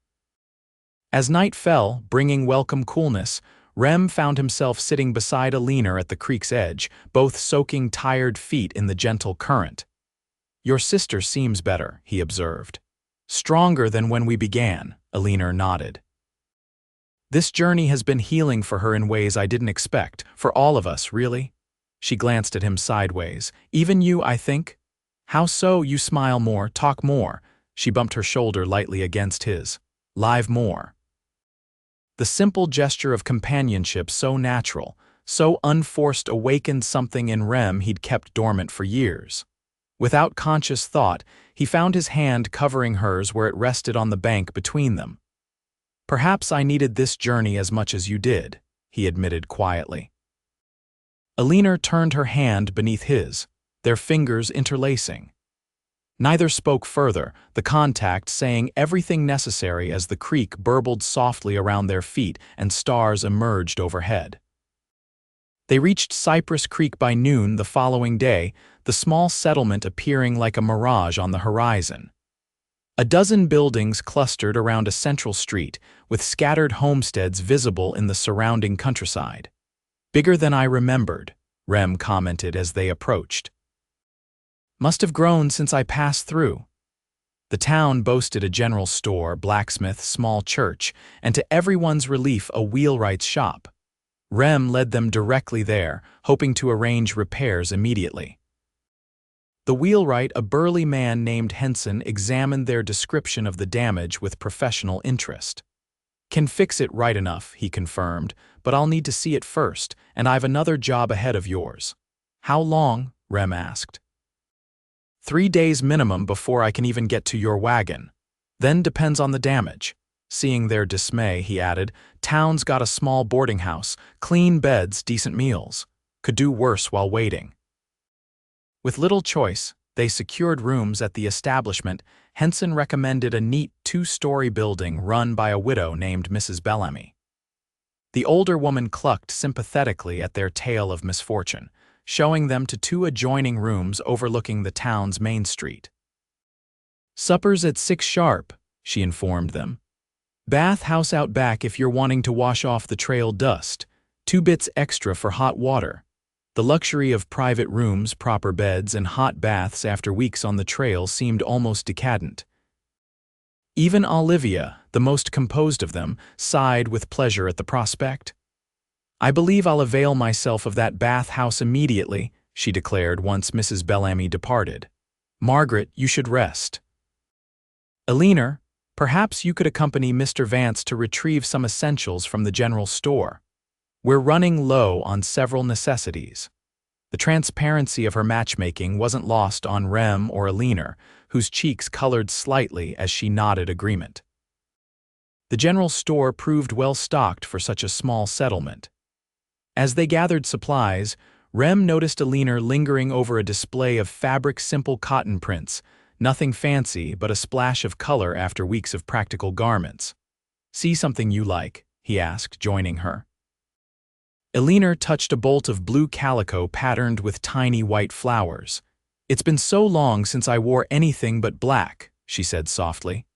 As night fell, bringing welcome coolness, Rem found himself sitting beside Eleanor at the creek's edge, both soaking tired feet in the gentle current. "Your sister seems better," he observed. "Stronger than when we began," Eleanor nodded. "This journey has been healing for her in ways I didn't expect, for all of us, really." She glanced at him sideways. "Even you, I think?" "How so? You smile more, talk more." She bumped her shoulder lightly against his. "Live more." The simple gesture of companionship, so natural, so unforced, awakened something in Rem he'd kept dormant for years. Without conscious thought, he found his hand covering hers where it rested on the bank between them. "Perhaps I needed this journey as much as you did," he admitted quietly. Eleanor turned her hand beneath his, their fingers interlacing. Neither spoke further, the contact saying everything necessary as the creek burbled softly around their feet and stars emerged overhead. They reached Cypress Creek by noon the following day, the small settlement appearing like a mirage on the horizon. A dozen buildings clustered around a central street, with scattered homesteads visible in the surrounding countryside. "Bigger than I remembered," Rem commented as they approached. "Must have grown since I passed through." The town boasted a general store, blacksmith, small church, and to everyone's relief a wheelwright's shop. Rem led them directly there, hoping to arrange repairs immediately. The wheelwright, a burly man named Henson, examined their description of the damage with professional interest. "Can fix it right enough," he confirmed, "but I'll need to see it first, and I've another job ahead of yours." "How long?" Rem asked. 3 days minimum before I can even get to your wagon. Then depends on the damage." Seeing their dismay, he added, "Town's got a small boarding house, clean beds, decent meals. Could do worse while waiting." With little choice, they secured rooms at the establishment. Henson recommended a neat 2-story building run by a widow named Mrs. Bellamy. The older woman clucked sympathetically at their tale of misfortune, showing them to 2 adjoining rooms overlooking the town's main street. "Supper's at 6 sharp," she informed them. "Bath house out back if you're wanting to wash off the trail dust. 2 bits extra for hot water." The luxury of private rooms, proper beds, and hot baths after weeks on the trail seemed almost decadent. Even Olivia, the most composed of them, sighed with pleasure at the prospect. "I believe I'll avail myself of that bath house immediately," she declared once Mrs. Bellamy departed. "Margaret, you should rest. Eleanor, perhaps you could accompany Mr. Vance to retrieve some essentials from the general store. We're running low on several necessities." The transparency of her matchmaking wasn't lost on Rem or Eleanor, whose cheeks colored slightly as she nodded agreement. The general store proved well-stocked for such a small settlement. As they gathered supplies, Rem noticed Eleanor lingering over a display of fabric simple cotton prints, nothing fancy but a splash of color after weeks of practical garments. "See something you like?" he asked, joining her. Eleanor touched a bolt of blue calico patterned with tiny white flowers. "It's been so long since I wore anything but black," she said softly.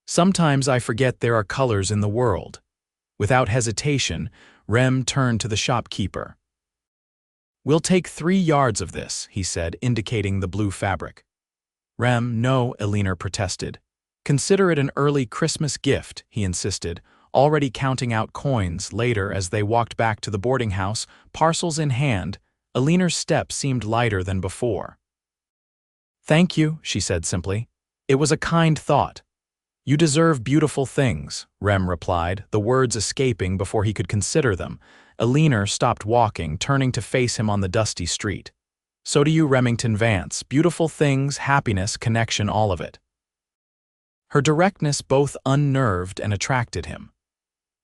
"Sometimes I forget there are colors in the world." Without hesitation, Rem turned to the shopkeeper. "We'll take 3 yards of this," he said, indicating the blue fabric. "Rem, no," Eleanor protested. "Consider it an early Christmas gift," he insisted, already counting out coins. Later, as they walked back to the boarding house, parcels in hand, Eleanor's step seemed lighter than before. "Thank you," she said simply. "It was a kind thought." "You deserve beautiful things," Rem replied, the words escaping before he could consider them. Eleanor stopped walking, turning to face him on the dusty street. "So do you, Remington Vance. Beautiful things, happiness, connection, all of it." Her directness both unnerved and attracted him.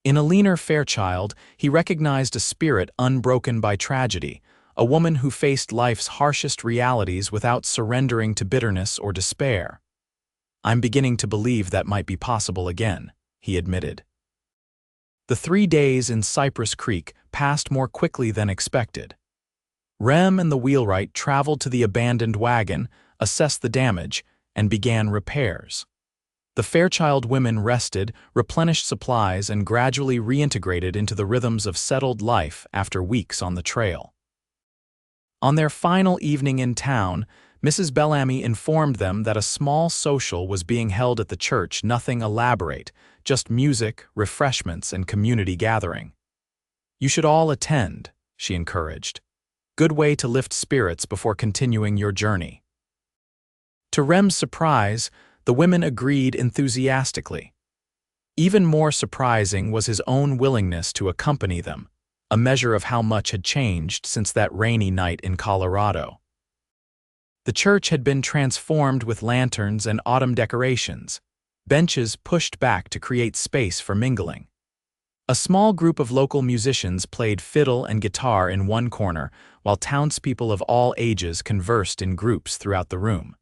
In Eleanor Fairchild, he recognized a spirit unbroken by tragedy, a woman who faced life's harshest realities without surrendering to bitterness or despair. "I'm beginning to believe that might be possible again," he admitted. The 3 days in Cypress Creek passed more quickly than expected. Rem and the wheelwright traveled to the abandoned wagon, assessed the damage, and began repairs. The Fairchild women rested, replenished supplies, and gradually reintegrated into the rhythms of settled life after weeks on the trail. On their final evening in town, Mrs. Bellamy informed them that a small social was being held at the church, nothing elaborate, just music, refreshments, and community gathering. "You should all attend," she encouraged. "Good way to lift spirits before continuing your journey." To Rem's surprise, the women agreed enthusiastically. Even more surprising was his own willingness to accompany them, a measure of how much had changed since that rainy night in Colorado. The church had been transformed with lanterns and autumn decorations, benches pushed back to create space for mingling. A small group of local musicians played fiddle and guitar in one corner, while townspeople of all ages conversed in groups throughout the room.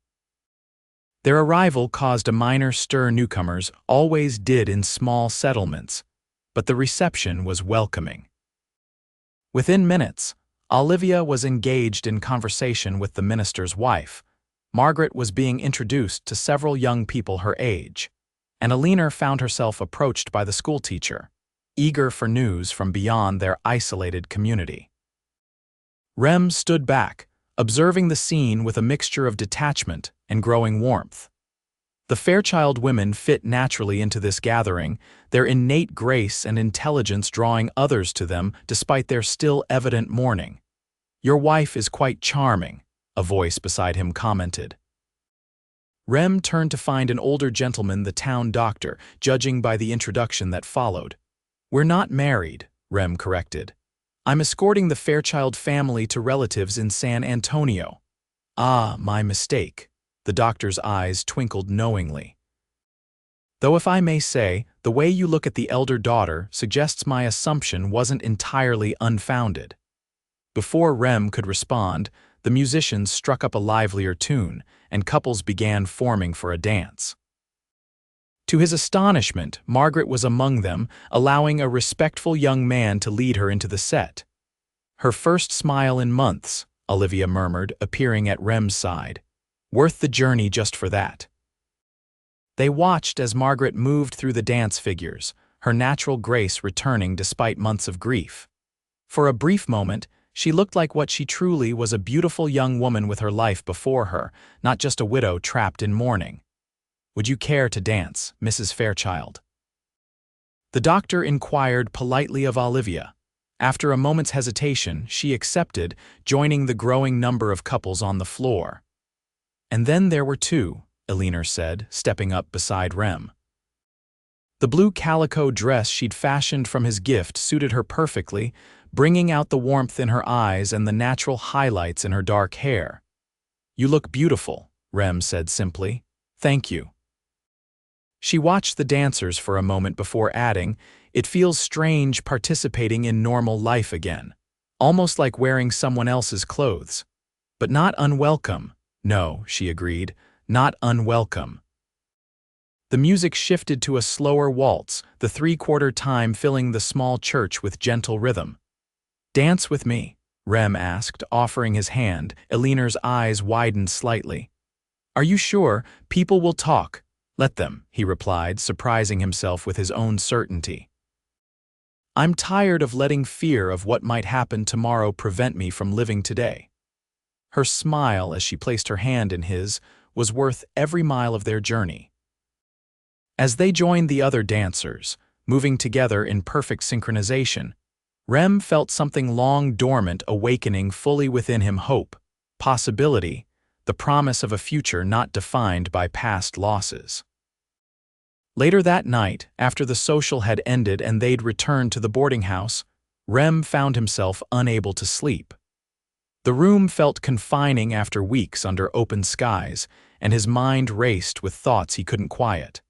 Their arrival caused a minor stir. Newcomers always did in small settlements, but the reception was welcoming. Within minutes, Olivia was engaged in conversation with the minister's wife. Margaret was being introduced to several young people her age, and Eleanor found herself approached by the schoolteacher, eager for news from beyond their isolated community. Rem stood back, observing the scene with a mixture of detachment and growing warmth. The Fairchild women fit naturally into this gathering, their innate grace and intelligence drawing others to them despite their still evident mourning. "Your wife is quite charming," a voice beside him commented. Rem turned to find an older gentleman, the town doctor, judging by the introduction that followed. "We're not married," Rem corrected. "I'm escorting the Fairchild family to relatives in San Antonio." "Ah, my mistake." The doctor's eyes twinkled knowingly. "Though if I may say, the way you look at the elder daughter suggests my assumption wasn't entirely unfounded." Before Rem could respond, the musicians struck up a livelier tune, and couples began forming for a dance. To his astonishment, Margaret was among them, allowing a respectful young man to lead her into the set. "Her first smile in months," Olivia murmured, appearing at Rem's side. "Worth the journey just for that." They watched as Margaret moved through the dance figures, her natural grace returning despite months of grief. For a brief moment, she looked like what she truly was, a beautiful young woman with her life before her, not just a widow trapped in mourning. "Would you care to dance, Mrs. Fairchild?" The doctor inquired politely of Olivia. After a moment's hesitation, she accepted, joining the growing number of couples on the floor. And then there were two, Elinor said, stepping up beside Rem. The blue calico dress she'd fashioned from his gift suited her perfectly, bringing out the warmth in her eyes and the natural highlights in her dark hair. "You look beautiful," Rem said simply. "Thank you." She watched the dancers for a moment before adding, "It feels strange participating in normal life again. Almost like wearing someone else's clothes. But not unwelcome." "No," she agreed, "not unwelcome." The music shifted to a slower waltz, the three-quarter time filling the small church with gentle rhythm. "Dance with me," Rem asked, offering his hand. Elinor's eyes widened slightly. "Are you sure? People will talk." "Let them," he replied, surprising himself with his own certainty. "I'm tired of letting fear of what might happen tomorrow prevent me from living today." Her smile, as she placed her hand in his, was worth every mile of their journey. As they joined the other dancers, moving together in perfect synchronization, Rem felt something long dormant awakening fully within him: hope, possibility, the promise of a future not defined by past losses. Later that night, after the social had ended and they'd returned to the boarding house, Rem found himself unable to sleep. The room felt confining after weeks under open skies, and his mind raced with thoughts he couldn't quiet.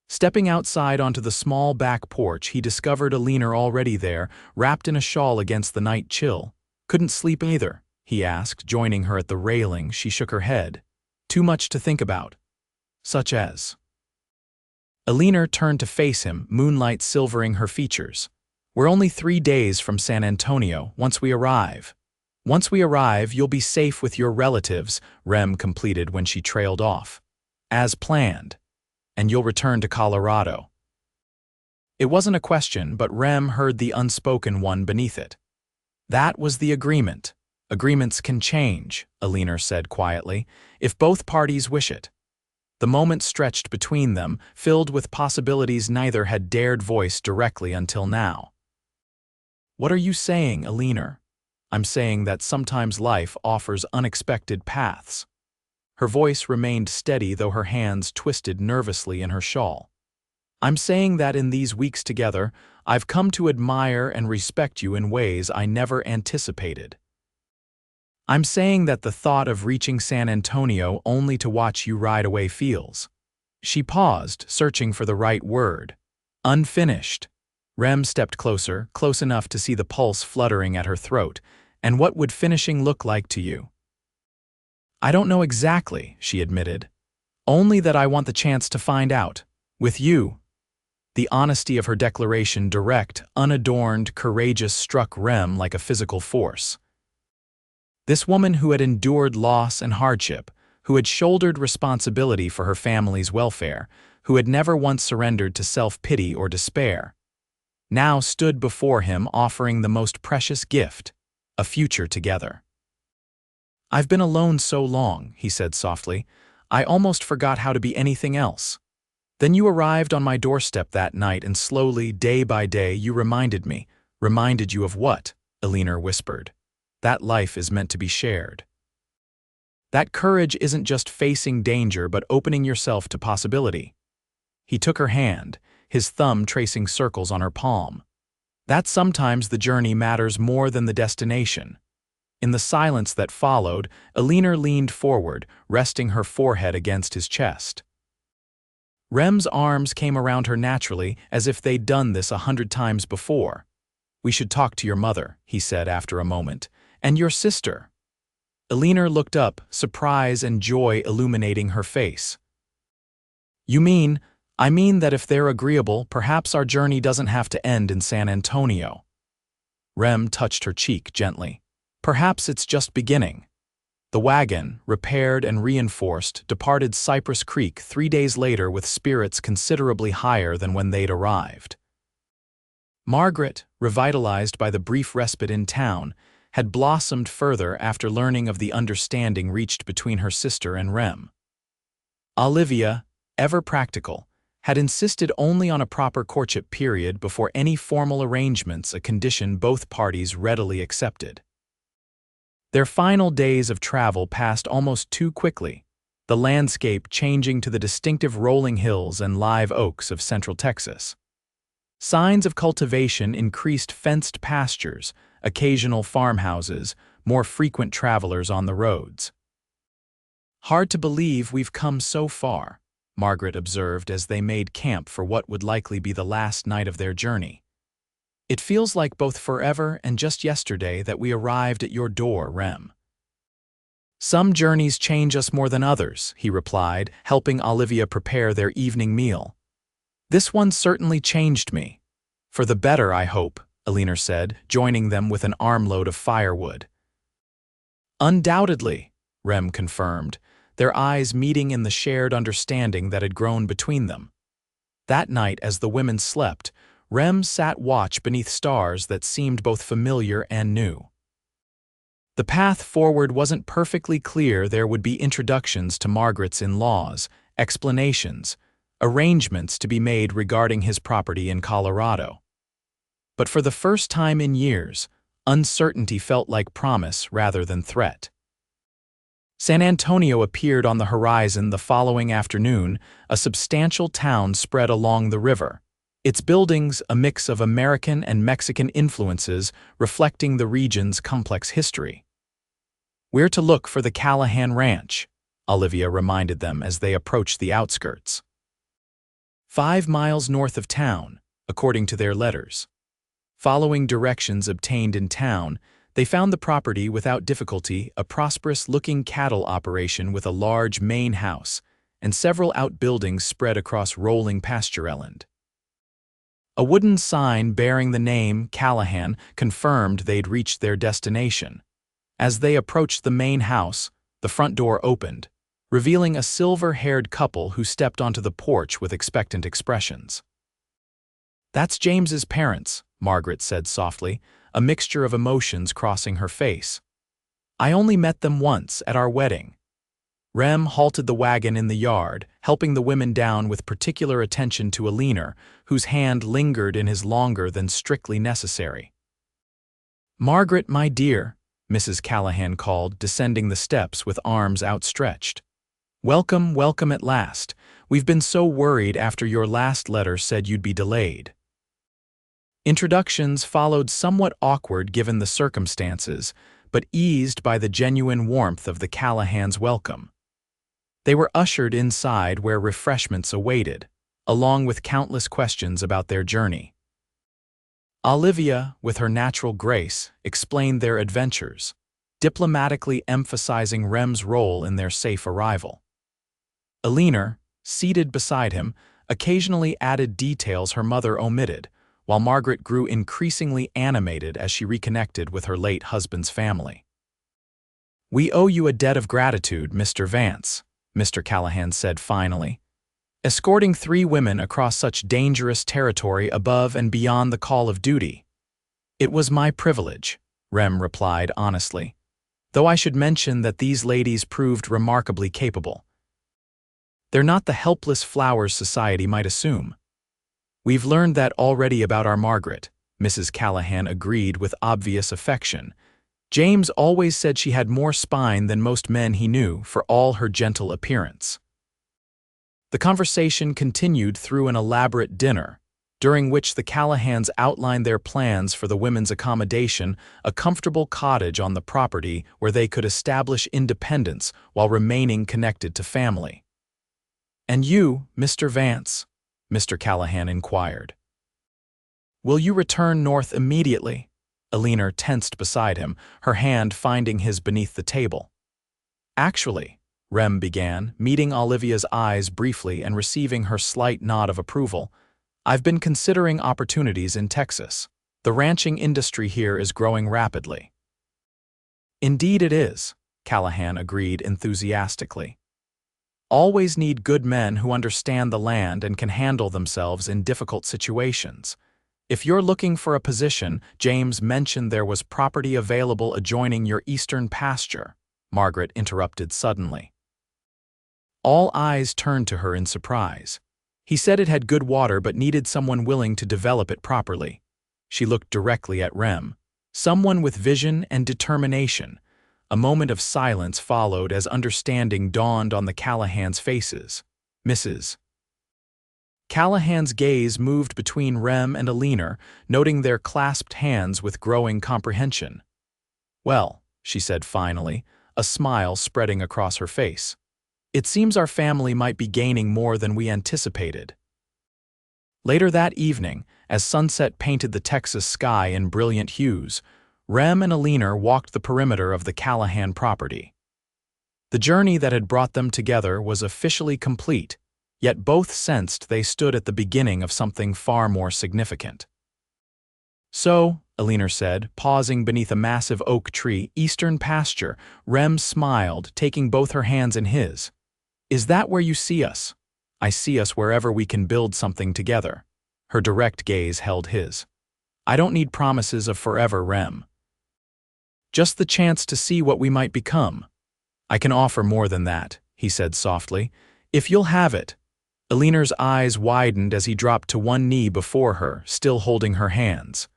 Stepping outside onto the small back porch, he discovered Elinor already there, wrapped in a shawl against the night chill. "Couldn't sleep either?" he asked, joining her at the railing. She shook her head. "Too much to think about." "Such as?" Elinor turned to face him, moonlight silvering her features. "We're only 3 days from San Antonio, once we arrive." "Once we arrive, you'll be safe with your relatives," Rem completed when she trailed off. "As planned. And you'll return to Colorado." It wasn't a question, but Rem heard the unspoken one beneath it. "That was the agreement. Agreements can change," Elinor said quietly, "if both parties wish it." The moment stretched between them, filled with possibilities neither had dared voice directly until now. "What are you saying, Elinor?" "I'm saying that sometimes life offers unexpected paths." Her voice remained steady, though her hands twisted nervously in her shawl. "I'm saying that in these weeks together, I've come to admire and respect you in ways I never anticipated. I'm saying that the thought of reaching San Antonio only to watch you ride away feels." She paused, searching for the right word. "Unfinished." Rem stepped closer, close enough to see the pulse fluttering at her throat. "And what would finishing look like to you?" "I don't know exactly," she admitted. "Only that I want the chance to find out. With you." The honesty of her declaration, direct, unadorned, courageous, struck Rem like a physical force. This woman who had endured loss and hardship, who had shouldered responsibility for her family's welfare, who had never once surrendered to self-pity or despair, now stood before him offering the most precious gift, a future together. "I've been alone so long," he said softly, "I almost forgot how to be anything else. Then you arrived on my doorstep that night, and slowly, day by day, you reminded me." "Reminded you of what?" Elinor whispered. "That life is meant to be shared. That courage isn't just facing danger but opening yourself to possibility." He took her hand, his thumb tracing circles on her palm. "That sometimes the journey matters more than the destination." In the silence that followed, Elinor leaned forward, resting her forehead against his chest. Rem's arms came around her naturally, as if they'd done this 100 times before. "We should talk to your mother," he said after a moment. "And your sister." Elinor looked up, surprise and joy illuminating her face. "You mean?" "I mean that if they're agreeable, perhaps our journey doesn't have to end in San Antonio." Rem touched her cheek gently. "Perhaps it's just beginning." The wagon, repaired and reinforced, departed Cypress Creek 3 days later with spirits considerably higher than when they'd arrived. Margaret, revitalized by the brief respite in town, had blossomed further after learning of the understanding reached between her sister and Rem. Olivia, ever practical, had insisted only on a proper courtship period before any formal arrangements, a condition both parties readily accepted. Their final days of travel passed almost too quickly, the landscape changing to the distinctive rolling hills and live oaks of central Texas. Signs of cultivation increased fenced pastures, occasional farmhouses, more frequent travelers on the roads. "Hard to believe we've come so far," Margaret observed as they made camp for what would likely be the last night of their journey. "It feels like both forever and just yesterday that we arrived at your door, Rem." "Some journeys change us more than others," he replied, helping Olivia prepare their evening meal. "This one certainly changed me. For the better, I hope," Elinor said, joining them with an armload of firewood. "Undoubtedly," Rem confirmed, their eyes meeting in the shared understanding that had grown between them. That night, as the women slept, Rem sat watch beneath stars that seemed both familiar and new. The path forward wasn't perfectly clear. There would be introductions to Margaret's in-laws, explanations, arrangements to be made regarding his property in Colorado. But for the first time in years, uncertainty felt like promise rather than threat. San Antonio appeared on the horizon the following afternoon, a substantial town spread along the river, its buildings a mix of American and Mexican influences reflecting the region's complex history. "We're to look for the Callahan Ranch," Olivia reminded them as they approached the outskirts. 5 miles north of town, according to their letters. Following directions obtained in town, they found the property without difficulty, a prosperous-looking cattle operation with a large main house and several outbuildings spread across rolling pastureland. A wooden sign bearing the name Callahan confirmed they'd reached their destination. As they approached the main house, the front door opened, revealing a silver-haired couple who stepped onto the porch with expectant expressions. "That's James's parents," Margaret said softly, a mixture of emotions crossing her face. "I only met them once at our wedding." Rem halted the wagon in the yard, helping the women down with particular attention to Elinor, whose hand lingered in his longer than strictly necessary. "Margaret, my dear," Mrs. Callahan called, descending the steps with arms outstretched. "Welcome, welcome at last. We've been so worried after your last letter said you'd be delayed." Introductions followed, somewhat awkward given the circumstances, but eased by the genuine warmth of the Callahans' welcome. They were ushered inside where refreshments awaited, along with countless questions about their journey. Olivia, with her natural grace, explained their adventures, diplomatically emphasizing Rem's role in their safe arrival. Elinor, seated beside him, occasionally added details her mother omitted, while Margaret grew increasingly animated as she reconnected with her late husband's family. "We owe you a debt of gratitude, Mr. Vance," Mr. Callahan said finally. "Escorting 3 women across such dangerous territory above and beyond the call of duty." "It was my privilege," Rem replied honestly, "though I should mention that these ladies proved remarkably capable. They're not the helpless flowers society might assume." "We've learned that already about our Margaret," Mrs. Callahan agreed with obvious affection. "James always said she had more spine than most men he knew for all her gentle appearance." The conversation continued through an elaborate dinner, during which the Callahans outlined their plans for the women's accommodation, a comfortable cottage on the property where they could establish independence while remaining connected to family. "And you, Mr. Vance?" Mr. Callahan inquired. "Will you return north immediately?" Elinor tensed beside him, her hand finding his beneath the table. "Actually," Rem began, meeting Olivia's eyes briefly and receiving her slight nod of approval, "I've been considering opportunities in Texas. The ranching industry here is growing rapidly." "Indeed it is," Callahan agreed enthusiastically. "Always need good men who understand the land and can handle themselves in difficult situations. If you're looking for a position, James mentioned there was property available adjoining your eastern pasture," Margaret interrupted suddenly. All eyes turned to her in surprise. He said it had good water but needed someone willing to develop it properly. She looked directly at Rem. Someone with vision and determination. A moment of silence followed as understanding dawned on the Callahans' faces. Mrs. Callahan's gaze moved between Rem and Alina, noting their clasped hands with growing comprehension. "Well," she said finally, a smile spreading across her face. "It seems our family might be gaining more than we anticipated." Later that evening, as sunset painted the Texas sky in brilliant hues, Rem and Alina walked the perimeter of the Callahan property. The journey that had brought them together was officially complete, yet both sensed they stood at the beginning of something far more significant. "So," Alina said, pausing beneath a massive oak tree, eastern pasture, Rem smiled, taking both her hands in his. "Is that where you see us?" "I see us wherever we can build something together." Her direct gaze held his. "I don't need promises of forever, Rem. Just the chance to see what we might become." "I can offer more than that," he said softly. "If you'll have it." Alina's eyes widened as he dropped to one knee before her, still holding her hands.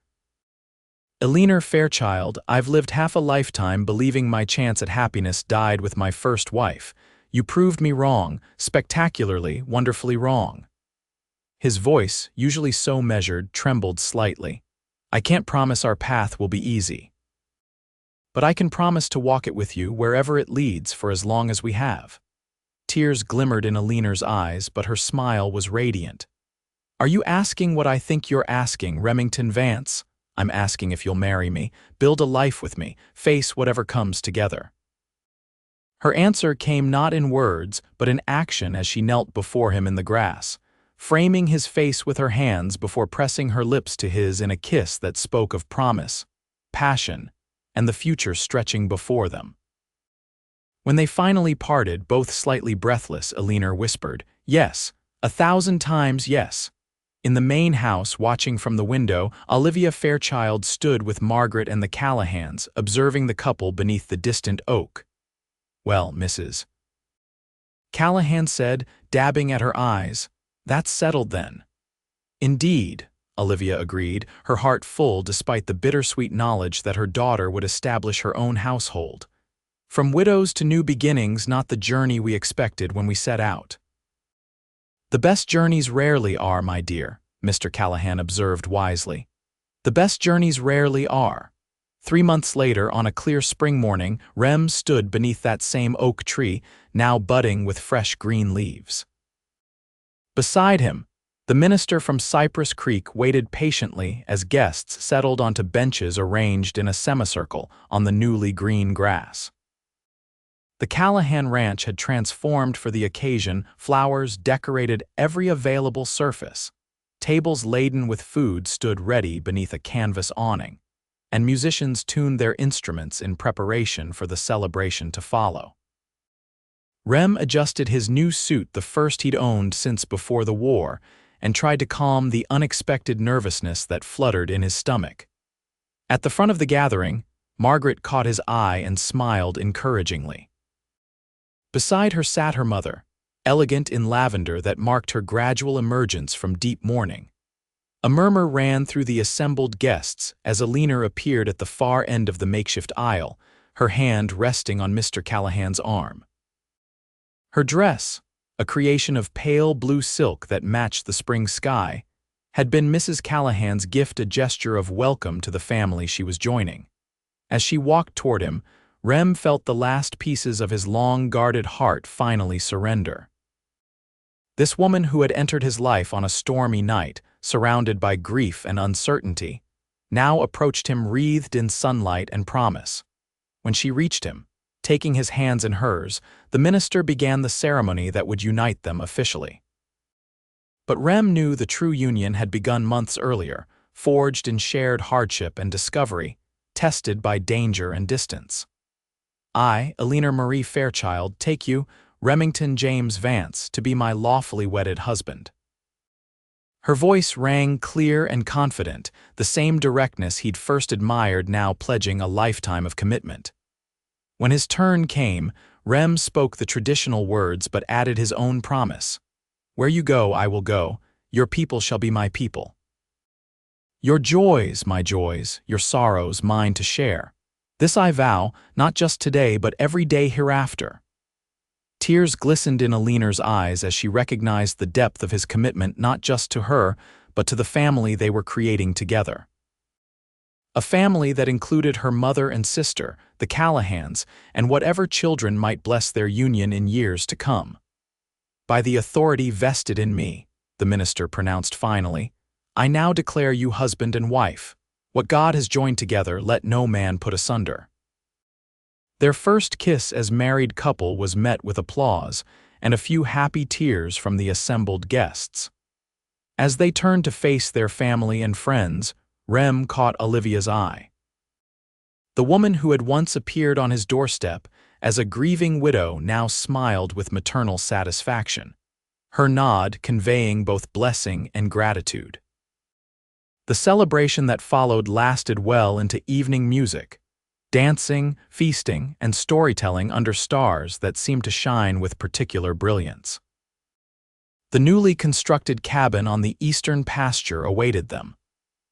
"Alina Fairchild, I've lived half a lifetime believing my chance at happiness died with my first wife. You proved me wrong, spectacularly, wonderfully wrong." His voice, usually so measured, trembled slightly. "I can't promise our path will be easy. But I can promise to walk it with you wherever it leads for as long as we have." Tears glimmered in Alina's eyes, but her smile was radiant. "Are you asking what I think you're asking, Remington Vance? I'm asking if you'll marry me, build a life with me, face whatever comes together." Her answer came not in words, but in action as she knelt before him in the grass, framing his face with her hands before pressing her lips to his in a kiss that spoke of promise, passion, and the future stretching before them. When they finally parted, both slightly breathless, Alina whispered, "Yes, 1,000 times yes." In the main house, watching from the window, Olivia Fairchild stood with Margaret and the Callahans, observing the couple beneath the distant oak. "Well, Mrs. Callahan said, dabbing at her eyes, "That's settled then." "Indeed," Olivia agreed, her heart full despite the bittersweet knowledge that her daughter would establish her own household. "From widows to new beginnings, not the journey we expected when we set out." "The best journeys rarely are, my dear," Mr. Callahan observed wisely. "The best journeys rarely are." 3 months later, on a clear spring morning, Rem stood beneath that same oak tree, now budding with fresh green leaves. Beside him, the minister from Cypress Creek waited patiently as guests settled onto benches arranged in a semicircle on the newly green grass. The Callahan Ranch had transformed for the occasion. Flowers decorated every available surface. Tables laden with food stood ready beneath a canvas awning, and musicians tuned their instruments in preparation for the celebration to follow. Rem adjusted his new suit, the first he'd owned since before the war, and tried to calm the unexpected nervousness that fluttered in his stomach. At the front of the gathering, Margaret caught his eye and smiled encouragingly. Beside her sat her mother, elegant in lavender that marked her gradual emergence from deep mourning. A murmur ran through the assembled guests as Alina appeared at the far end of the makeshift aisle, her hand resting on Mr. Callahan's arm. Her dress, a creation of pale blue silk that matched the spring sky, had been Mrs. Callahan's gift, a gesture of welcome to the family she was joining. As she walked toward him, Rem felt the last pieces of his long-guarded heart finally surrender. This woman who had entered his life on a stormy night, surrounded by grief and uncertainty, now approached him wreathed in sunlight and promise. When she reached him, taking his hands in hers, the minister began the ceremony that would unite them officially. But Rem knew the true union had begun months earlier, forged in shared hardship and discovery, tested by danger and distance. "I, Alina Marie Fairchild, take you, Remington James Vance, to be my lawfully wedded husband." Her voice rang clear and confident, the same directness he'd first admired now pledging a lifetime of commitment. When his turn came, Rem spoke the traditional words but added his own promise. Where you go, I will go. Your people shall be my people. Your joys, my joys, your sorrows, mine to share. This I vow, not just today, but every day hereafter. Tears glistened in Aliner's eyes as she recognized the depth of his commitment not just to her, but to the family they were creating together. A family that included her mother and sister, the Callahans, and whatever children might bless their union in years to come. By the authority vested in me, the minister pronounced finally, I now declare you husband and wife. What God has joined together, let no man put asunder. Their first kiss as married couple was met with applause and a few happy tears from the assembled guests. As they turned to face their family and friends, Rem caught Olivia's eye. The woman who had once appeared on his doorstep as a grieving widow now smiled with maternal satisfaction, her nod conveying both blessing and gratitude. The celebration that followed lasted well into evening music, dancing, feasting, and storytelling under stars that seemed to shine with particular brilliance. The newly constructed cabin on the eastern pasture awaited them,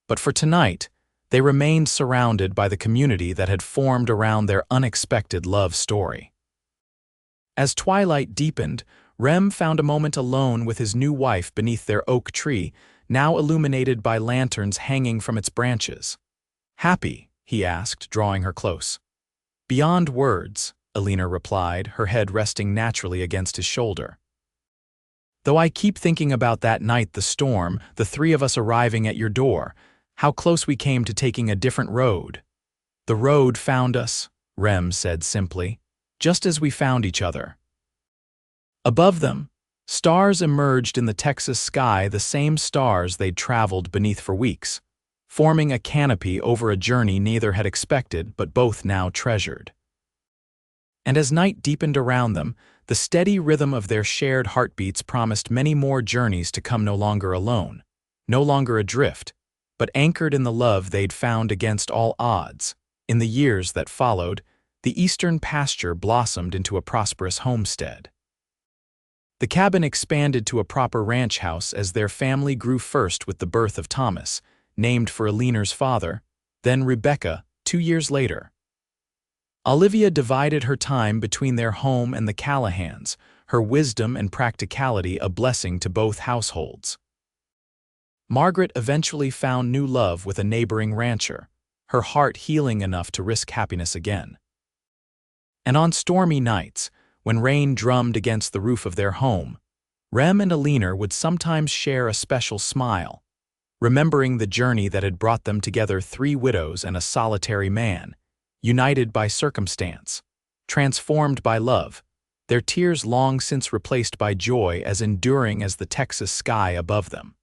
but for tonight, they remained surrounded by the community that had formed around their unexpected love story. As twilight deepened, Rem found a moment alone with his new wife beneath their oak tree, now illuminated by lanterns hanging from its branches. "Happy?" he asked, drawing her close. "Beyond words," Alina replied, her head resting naturally against his shoulder. "Though I keep thinking about that night, the storm, the three of us arriving at your door, how close we came to taking a different road." "The road found us," Rem said simply, "just as we found each other." Above them, stars emerged in the Texas sky, the same stars they'd traveled beneath for weeks, forming a canopy over a journey neither had expected but both now treasured. And as night deepened around them, the steady rhythm of their shared heartbeats promised many more journeys to come, no longer alone, no longer adrift, but anchored in the love they'd found against all odds. In the years that followed, the eastern pasture blossomed into a prosperous homestead. The cabin expanded to a proper ranch house as their family grew, first with the birth of Thomas, named for Aliner's father, then Rebecca 2 years later. Olivia divided her time between their home and the Callahans, her wisdom and practicality a blessing to both households. Margaret eventually found new love with a neighboring rancher, her heart healing enough to risk happiness again. And on stormy nights, when rain drummed against the roof of their home, Rem and Alina would sometimes share a special smile, remembering the journey that had brought them together, 3 widows and a solitary man, united by circumstance, transformed by love, their tears long since replaced by joy as enduring as the Texas sky above them.